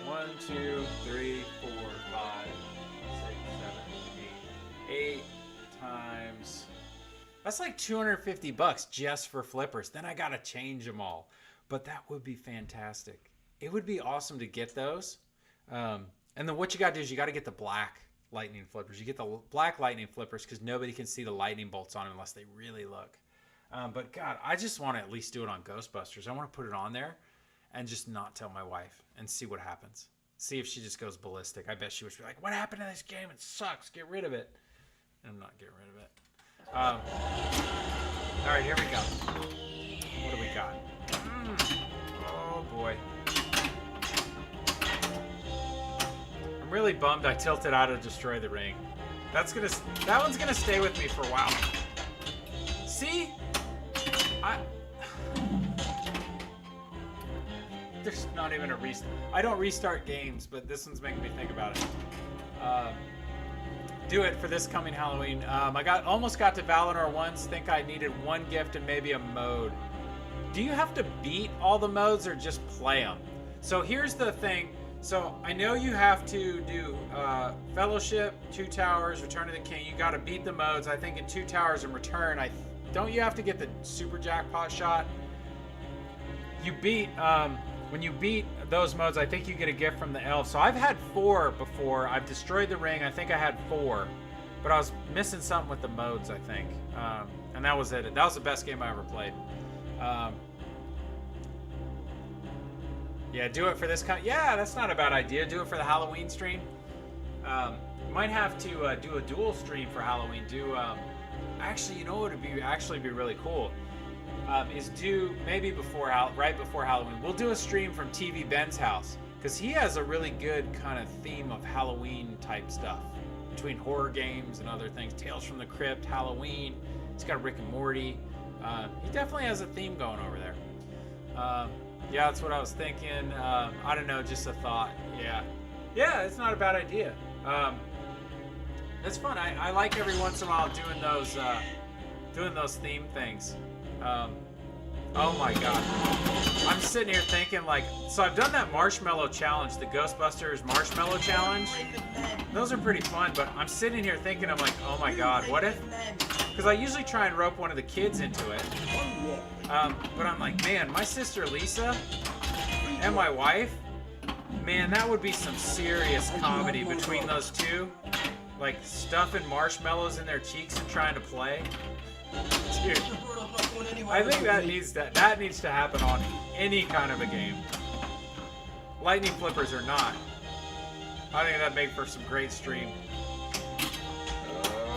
1, 2, 3, 4, 5, 6, 7, 8 times. That's like $250 just for flippers. Then I gotta change them all. But that would be fantastic. It would be awesome to get those. And then what you got to do is you got to get the black lightning flippers. You get the black lightning flippers because nobody can see the lightning bolts on them unless they really look. But God, I just want to at least do it on Ghostbusters. I want to put it on there and just not tell my wife and see what happens. See if she just goes ballistic. I bet she would be like, what happened to this game? It sucks. Get rid of it. And I'm not getting rid of it. All right, here we go. What do we got? Oh, boy. I'm really bummed I tilted out to destroy the ring. That one's gonna stay with me for a while. See? There's not even a restart. I don't restart games, but this one's making me think about it. Do it for this coming Halloween. I almost got to Valinor once. Think I needed one gift and maybe a mode. Do you have to beat all the modes or just play them? So here's the thing. So I know you have to do Fellowship, Two Towers, Return of the King. You got to beat the modes. I think in Two Towers and Return, don't you have to get the super jackpot shot? You beat when you beat those modes, I think you get a gift from the elf. So I've had 4 before. I've destroyed the ring. I think I had 4, but I was missing something with the modes, I think, and that was it. That was the best game I ever played. Yeah, do it for this kind. Yeah, that's not a bad idea. Do it for the Halloween stream. Might have to do a dual stream for Halloween. Actually, you know what would be really cool is do maybe right before Halloween. We'll do a stream from TV Ben's house because he has a really good kind of theme of Halloween type stuff between horror games and other things. Tales from the Crypt, Halloween. He's got Rick and Morty. He definitely has a theme going over there. Yeah, that's what I was thinking. I don't know, just a thought. Yeah, it's not a bad idea. It's fun. I like every once in a while doing those theme things. Oh my god, I'm sitting here thinking so I've done that marshmallow challenge, the Ghostbusters marshmallow challenge. Those are pretty fun, but I'm sitting here thinking, I'm like, oh my god, what if? Because I usually try and rope one of the kids into it. But I'm like, man, my sister Lisa and my wife, man, that would be some serious comedy between those two. Like stuffing marshmallows in their cheeks and trying to play. Dude, I think that needs to happen on any kind of a game. Lightning flippers or not. I think that'd make for some great stream.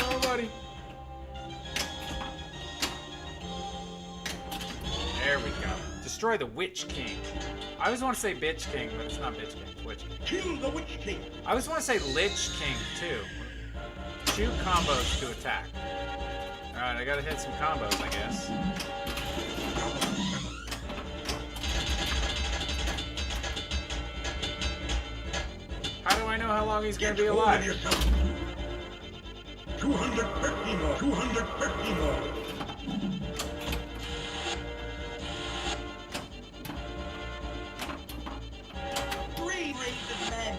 Oh, buddy. There we go. Destroy the Witch King. I always want to say Bitch King, but it's not Bitch King, it's Witch King. Kill the Witch King. I always want to say Lich King, too. 2 combos to attack. Alright, I gotta hit some combos, I guess. How do I know how long he's gonna be alive? 250 more. 250 more. Three rings of men.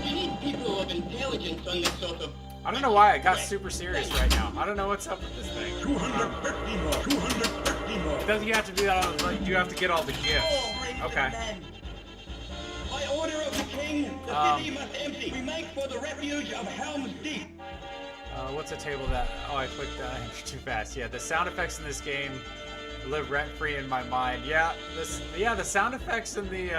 You need people of intelligence on this sort of... I don't know why I got super serious right now. I don't know what's up with this thing. 250 more. 250 more. Does you have to do that? You have to get all the gifts. Four rings of Okay. men. By order of the king, the city must empty. We make for the refuge of Helm's Deep. What's a table that? Oh, I clicked too fast. Yeah, the sound effects in this game live rent free in my mind. Yeah, the sound effects in the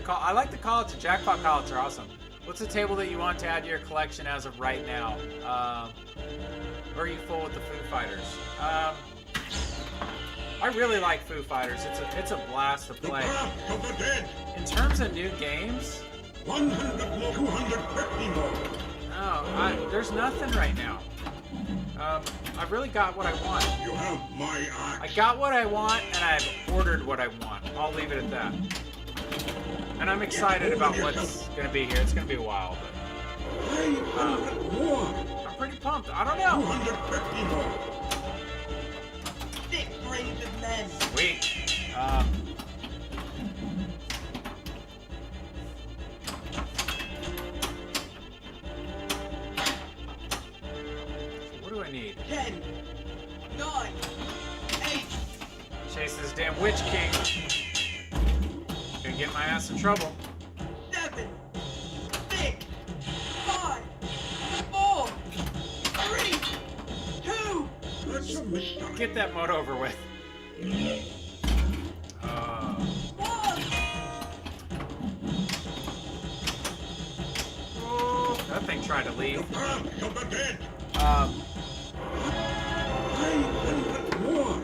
call. I like the call to Jackpot College are awesome. What's a table that you want to add to your collection as of right now? Or are you full with the Foo Fighters? I really like Foo Fighters. It's a blast to play. Craft of the dead. In terms of new games, 100 more. 250 more. no, there's nothing right now. I've really got what I want. You have my I axe. got what I want, and I've ordered what I want. I'll leave it at that. And I'm excited about what's gonna be here. It's gonna be a while, 300 more. but I'm pretty pumped. I don't know. 250 more. 6 rings of men. Sweet. What do I need? 10, 9, 8, Chase this damn Witch King. Gonna get my ass in trouble. 7, 6, 5, 4, 3, 2, That's a mistake. Get that mode over with. 1. Oh, that thing tried to leave. Craft of the dead. 300 more.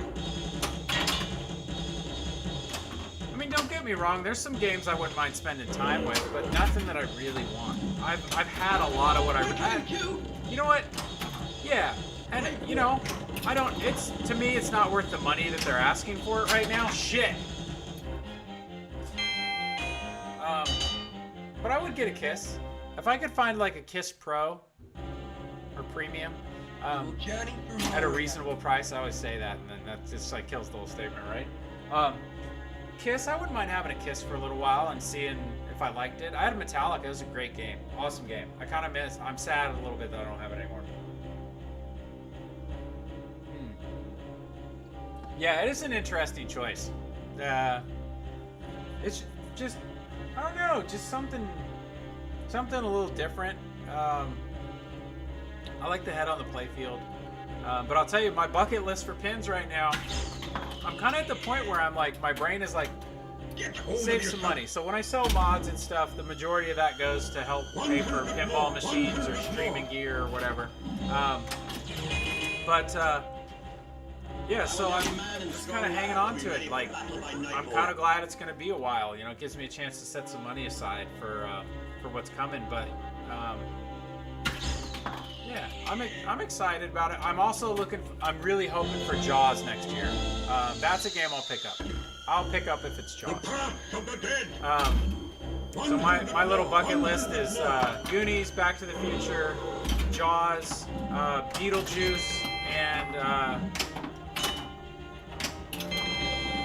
I mean, don't get me wrong. There's some games I wouldn't mind spending time with, but nothing that I really want. I've had a lot of what I. You know what? Yeah, And you know, I don't. It's to me, it's not worth the money that they're asking for it right now. Shit. But I would get a Kiss if I could find like a Kiss Pro or Premium Journey through at a reasonable price. I always say that, and then that just like kills the whole statement, right? Kiss, I wouldn't mind having a Kiss for a little while and seeing if I liked it. I had a Metallica. It was a great game, awesome game. I kind of miss. I'm sad a little bit that I don't have it anymore. Yeah, it is an interesting choice. It's just, I don't know, just something a little different. I like the head on the playfield. But I'll tell you, my bucket list for pins right now, I'm kind of at the point where I'm like, my brain is like, save some money. So when I sell mods and stuff, the majority of that goes to help pay for pinball machines or streaming gear or whatever. Yeah, so I'm just kind of hanging on to it. Like, I'm kind of glad it's going to be a while. You know, it gives me a chance to set some money aside for what's coming. But yeah, I'm excited about it. I'm also I'm really hoping for Jaws next year. That's a game I'll pick up. I'll pick up if it's Jaws. So my little bucket list is Goonies, Back to the Future, Jaws, Beetlejuice, and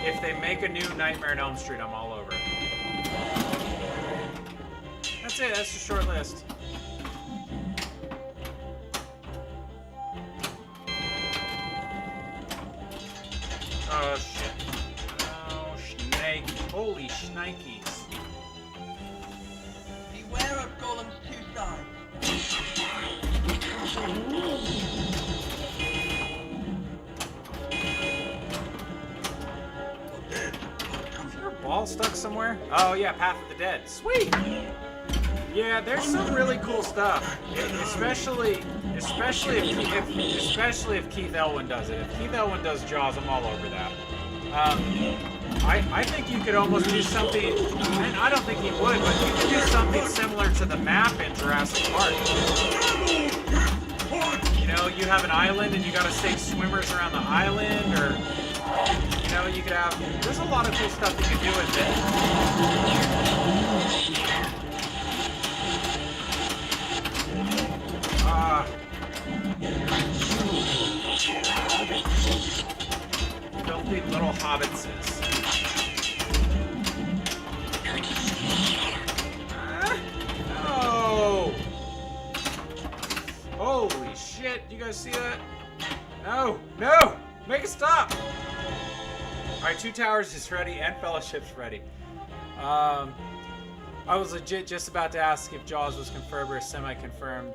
if they make a new Nightmare on Elm Street, I'm all over it. That's it. That's the short list. Oh shit. Oh snake. Holy shnikes. Beware of Golem's two sides. Is there a ball stuck somewhere? Oh yeah, Path of the Dead. Sweet. Yeah, there's some really cool stuff, especially if Keith Elwin does it. If Keith Elwin does Jaws, I'm all over that. I think you could almost do something, and I don't think he would, but you could do something similar to the map in Jurassic Park. You know, you have an island and you gotta stake swimmers around the island, or you know, you could have. There's a lot of cool stuff you could do with it. Filthy little hobbitses. No! Holy shit! You guys see that? No! No! Make it stop! Alright, Two Towers is ready and Fellowship's ready. I was legit just about to ask if Jaws was confirmed or semi-confirmed.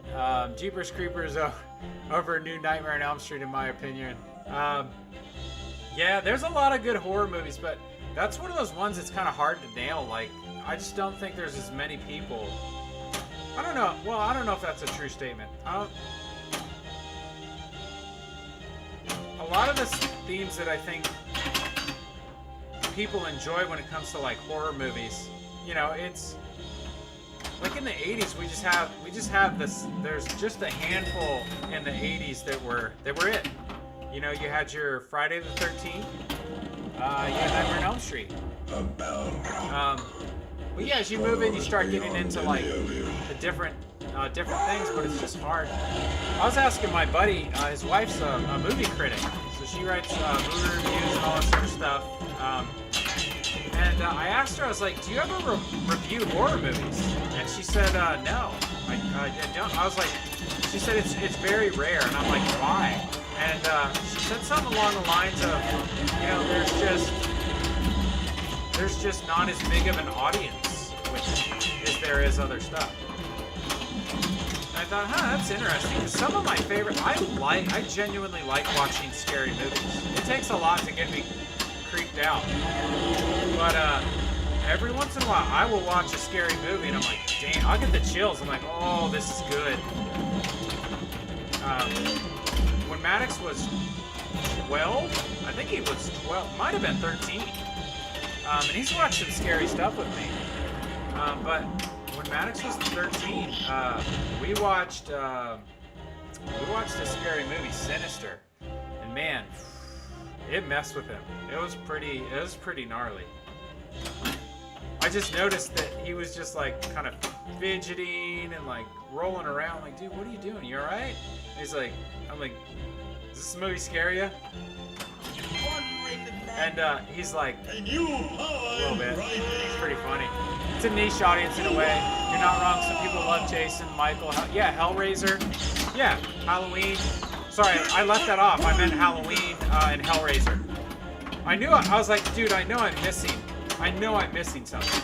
Jeepers Creepers over New Nightmare on Elm Street, in my opinion. Yeah, there's a lot of good horror movies, but that's one of those ones that's kind of hard to nail. Like, I just don't think there's as many people. I don't know. Well, I don't know if that's a true statement. A lot of the themes that I think people enjoy when it comes to like horror movies, you know, it's like in the 80s we just have this. There's just a handful in the 80s that were it. You know, you had your Friday the 13th, you had Nightmare on Elm Street. But yeah, as you move in, you start getting into like the different things, but it's just hard. I was asking my buddy, his wife's a movie critic, so she writes movie reviews and all that sort of stuff. And I asked her, I was like, do you ever review horror movies? And she said, no, I don't. I was like, she said it's very rare, and I'm like, why? And she said something along the lines of, you know, there's just not as big of an audience as there is other stuff. And I thought, that's interesting, because some of my favorite, I genuinely like watching scary movies. It takes a lot to get me creeped out. But every once in a while, I will watch a scary movie, and I'm like, damn, I'll get the chills. I'm like, oh, this is good. When Maddox was 12, I think he was 12, might have been 13. And he's watched some scary stuff with me. But when Maddox was 13, we watched we watched a scary movie, Sinister, and man, it messed with him. It was pretty gnarly. I just noticed that he was just like kind of fidgeting and like rolling around. Like, dude, what are you doing? You all right? And he's like, I'm like, does this movie scare you? And he's like, a little bit. It's pretty funny. It's a niche audience in a way. You're not wrong. Some people love Jason, Michael. Yeah, Hellraiser. Yeah, Halloween. Sorry, I left that off. I meant Halloween and Hellraiser. I knew I was like, dude, I know I'm missing something.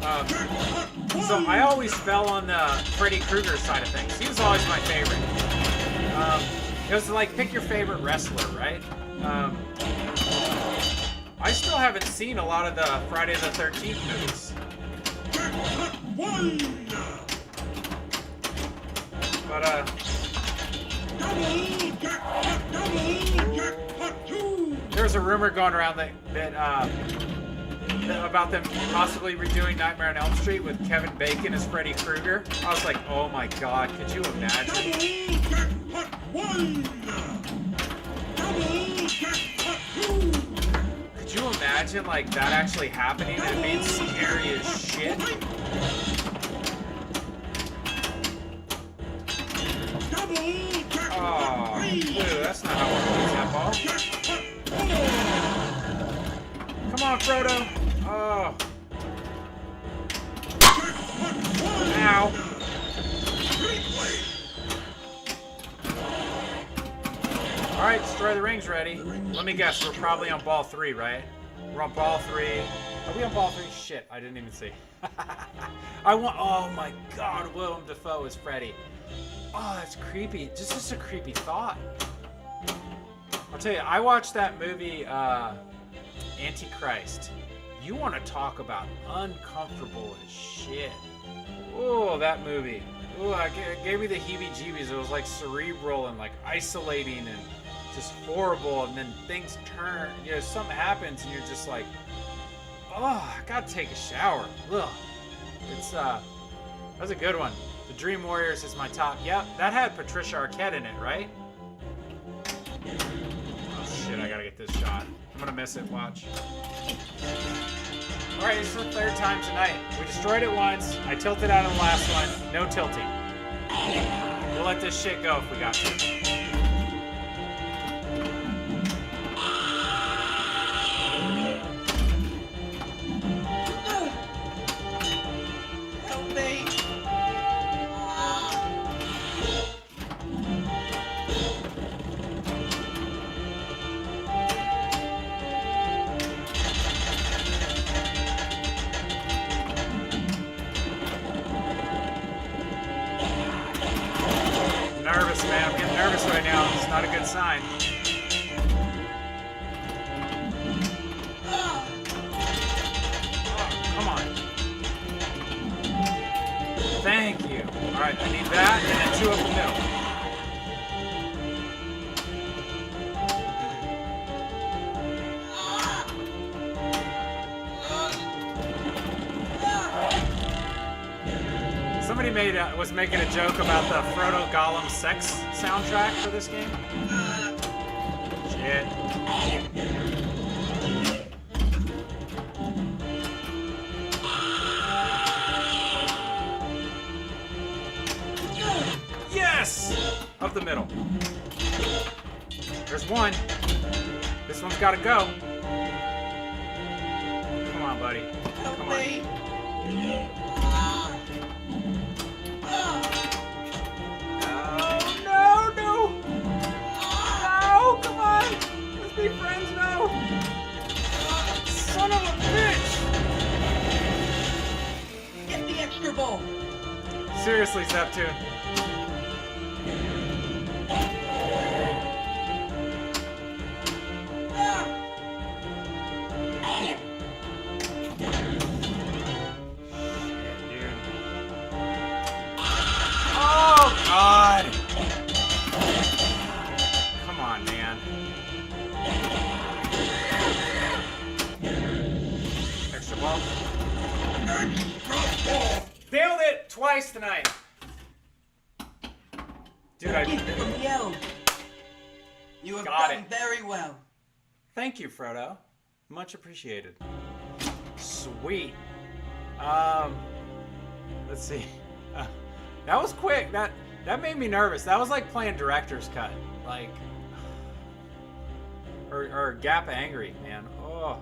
So I always fell on the Freddy Krueger side of things. He was always my favorite. It was like pick your favorite wrestler, right? I still haven't seen a lot of the Friday the 13th movies. But there's a rumor going around that about them possibly redoing Nightmare on Elm Street with Kevin Bacon as Freddy Krueger. I was like, oh my god, could you imagine? Could you imagine like that actually happening and it being scary as shit? Oh, dude, that's not how one plays that ball. Come on, Frodo. Oh. Ow. Alright, destroy the rings ready. Let me guess, we're probably on ball 3, right? We're on ball 3. Are we on ball 3? Shit, I didn't even see. Oh my god, Willem Dafoe is Freddy. Oh, that's creepy. Just a creepy thought. I'll tell you, I watched that movie, Antichrist. You want to talk about uncomfortable as shit. Oh, that movie. Oh, it gave me the heebie-jeebies. It was like cerebral and like isolating and just horrible. And then things turn, something happens and you're just like, oh, I gotta take a shower. Ugh. That's a good one. The Dream Warriors is my top. Yep, that had Patricia Arquette in it, right? Oh shit, I gotta get this shot. I'm gonna miss it, watch. Alright, this is the 3rd time tonight. We destroyed it once. I tilted out of the last one. No tilting. We'll let this shit go if we got to. Man, I'm getting nervous right now. It's not a good sign. Oh, come on. Thank you. Alright, I need that and then 2 up the middle. Somebody was making a joke about the Frodo Gollum sex soundtrack for this game. Shit. Yes! Up the middle. There's one. This one's gotta go. Come on, buddy. Come on. Be friends now! Son of a bitch! Get the extra ball! Seriously, Zeptune. Dude. Oh, God! Come on, man. Extra ball. Nailed it twice tonight. Dude, A gift from the elves. You have Got done it. very well. Thank you, Frodo. Much appreciated. Sweet. Let's see. That was quick. That made me nervous. That was like playing director's cut. Like, or Gap Angry, man. Oh,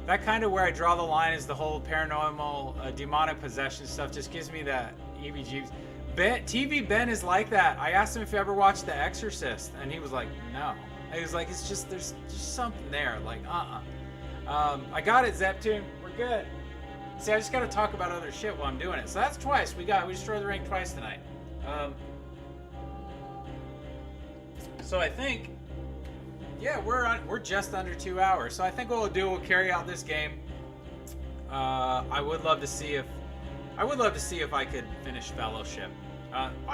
that kind of where I draw the line is the whole paranormal, demonic possession stuff. Just gives me that EBGs. TV Ben is like that. I asked him if he ever watched The Exorcist, and he was like, no. He was like, it's just there's just something there. Like, I got it, Zeptune. We're good. See, I just got to talk about other shit while I'm doing it. So that's twice. We destroyed the ring twice tonight. So I think, yeah, we're just under 2 hours. So I think what we'll do, we'll carry out this game. I would love to see if I could finish Fellowship.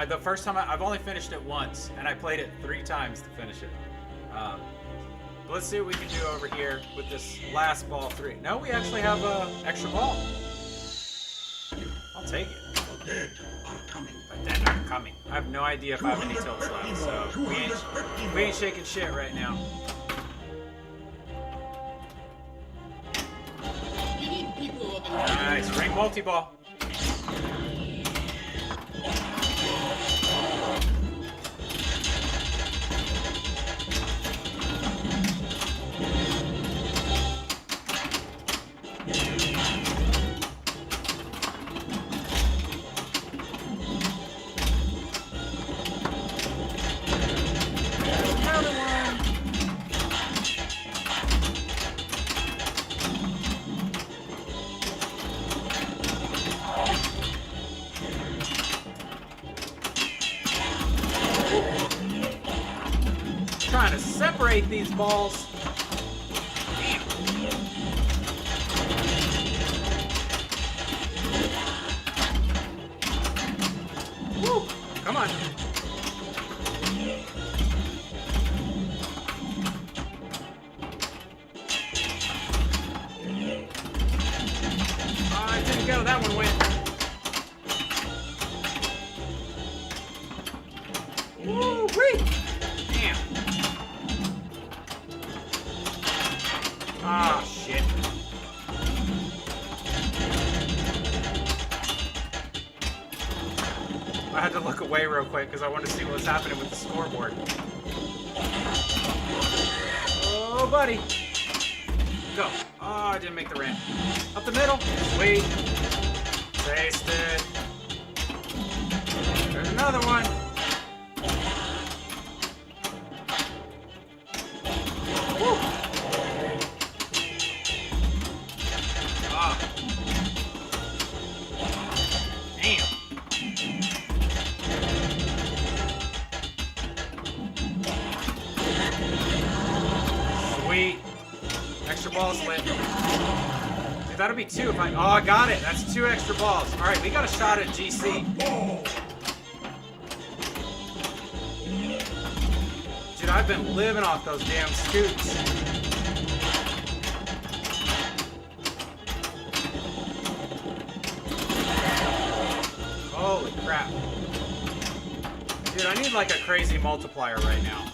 The first time I've only finished it once, and I played it 3 times to finish it. But let's see what we can do over here with this last ball 3. No, we actually have an extra ball. I'll take it. The dead are coming. The dead are coming. I have no idea if I have any tilts left, so we ain't shaking shit right now. We need people of Nice, ring multi-ball. Trying to separate these balls. Damn. Woo. Come on. It didn't go. That one went. Woo-wee. Damn. Ah, shit. I had to look away real quick because I wanted to see what was happening with the scoreboard. Oh, buddy. Go. Oh, I didn't make the ramp. Up the middle. Sweet. Taste it. There's another one. Woo. Ah. Damn. Sweet. Extra ball slip. Dude, that'll be 2 if I... Oh, I got it. That's 2 extra balls. All right, we got a shot at GC. Dude, I've been living off those damn scoots. Holy crap. Dude, I need like a crazy multiplier right now.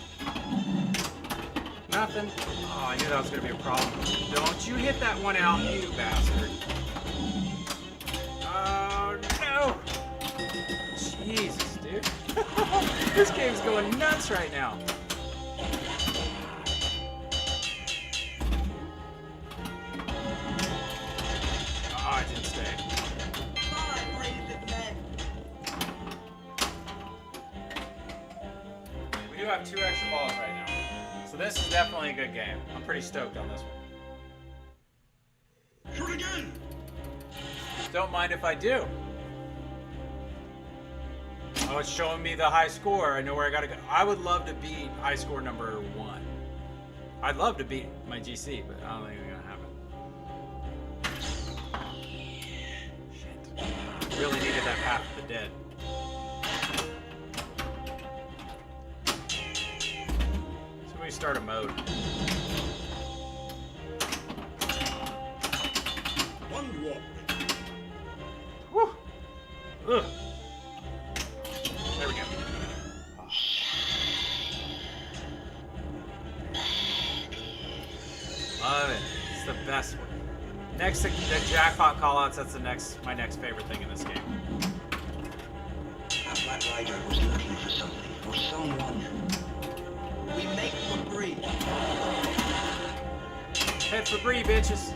Nothing? Oh, I knew that was going to be a problem. Don't you hit that one out, you bastard. Oh, no. Jesus, dude. This game's going nuts right now. Oh, it didn't stay. My bravest men. We do have 2 extra balls right now. So this is definitely a good game. I'm pretty stoked on this one. Shoot again! Don't mind if I do. Oh, it's showing me the high score. I know where I gotta go. I would love to beat high score number 1. I'd love to beat my GC, but I don't think it's gonna happen. Shit. Really needed that Path of the Dead. So we start a mode. One walk. Woo! Ugh. There we go. Oh, best one. Next to the jackpot callouts, that's my next favorite thing in this game. That Black Rider was looking for something, for someone. We make for free. Head for Bree, bitches.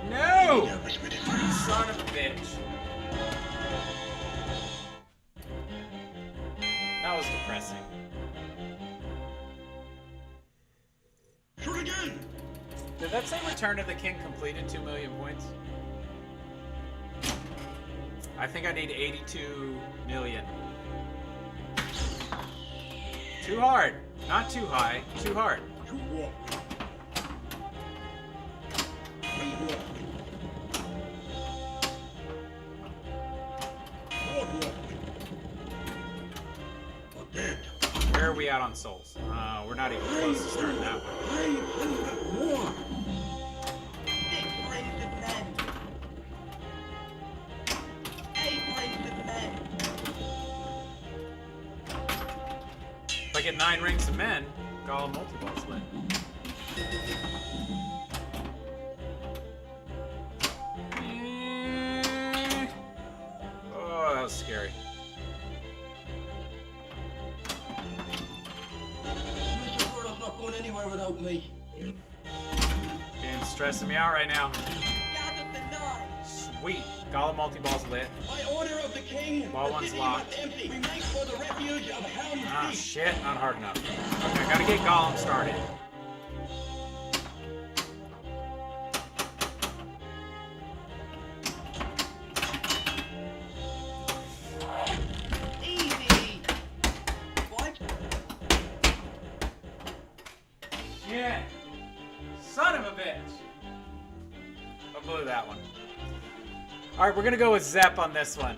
No! Son of a bitch. That was depressing. Shoot again! Did that say Return of the King completed 2 million points? I think I need 82 million. Too hard. Not too high. Too hard. You walk. We walk. Boardwalk. Dead. Where are we at on souls? We're not even close to starting that one. War. Six rings of men. 8 rings of men. If I get 9 rings of men, Gollum multi-ball's lit. Oh, that was scary. Mr. Murdoch's not going anywhere without me. Game's stressing me out right now. Gather the 9. Sweet. Gollum multi-ball's lit. By order of the king, Ball the one's city locked. must empty. We make for the refuge of Helm's Ah, Deep. shit. Not hard enough. Okay, gotta get Gollum started. Easy. What? Yeah. Son of a bitch. I blew that one. All right, we're gonna go with Zep on this one.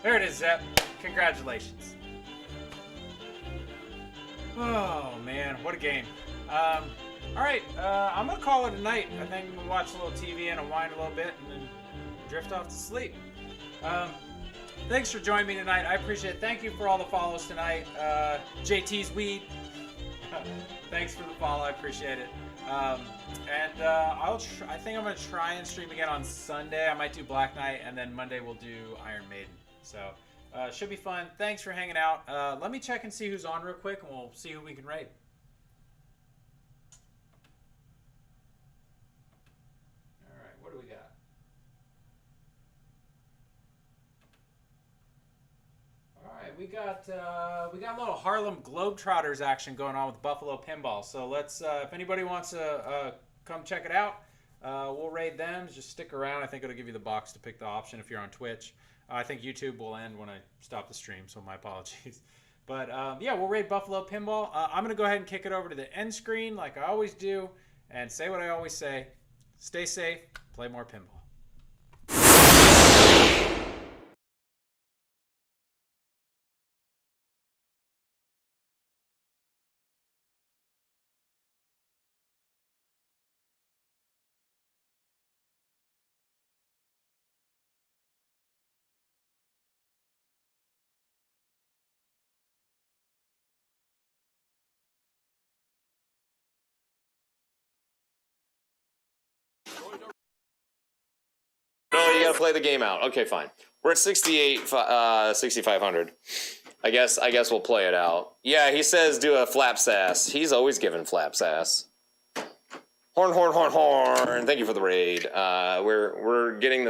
There it is, Zep. Congratulations. Oh man, what a game. All right, I'm gonna call it a night. I think we'll watch a little TV and unwind a little bit and then drift off to sleep. Thanks for joining me tonight. I appreciate it. Thank you for all the follows tonight. JT's Weed. Thanks for the follow. I appreciate it. I think I'm gonna try and stream again on Sunday. I might do Black Knight, and then Monday we'll do Iron Maiden. So should be fun. Thanks for hanging out. Let me check and see who's on real quick, and we'll see who we can raid. All right, what do we got? All right, we got a little Harlem Globetrotters action going on with Buffalo Pinball. So let's, if anybody wants to come check it out, we'll raid them. Just stick around. I think it'll give you the box to pick the option if you're on Twitch. I think YouTube will end when I stop the stream, so my apologies. But yeah, we'll raid Buffalo Pinball. I'm going to go ahead and kick it over to the end screen like I always do and say what I always say. Stay safe, play more pinball. No, you gotta play the game out. Okay, fine. We're at 6,500. I guess we'll play it out. Yeah, he says do a flap sass. He's always given flap sass. Horn, horn, horn, horn. Thank you for the raid. We're getting the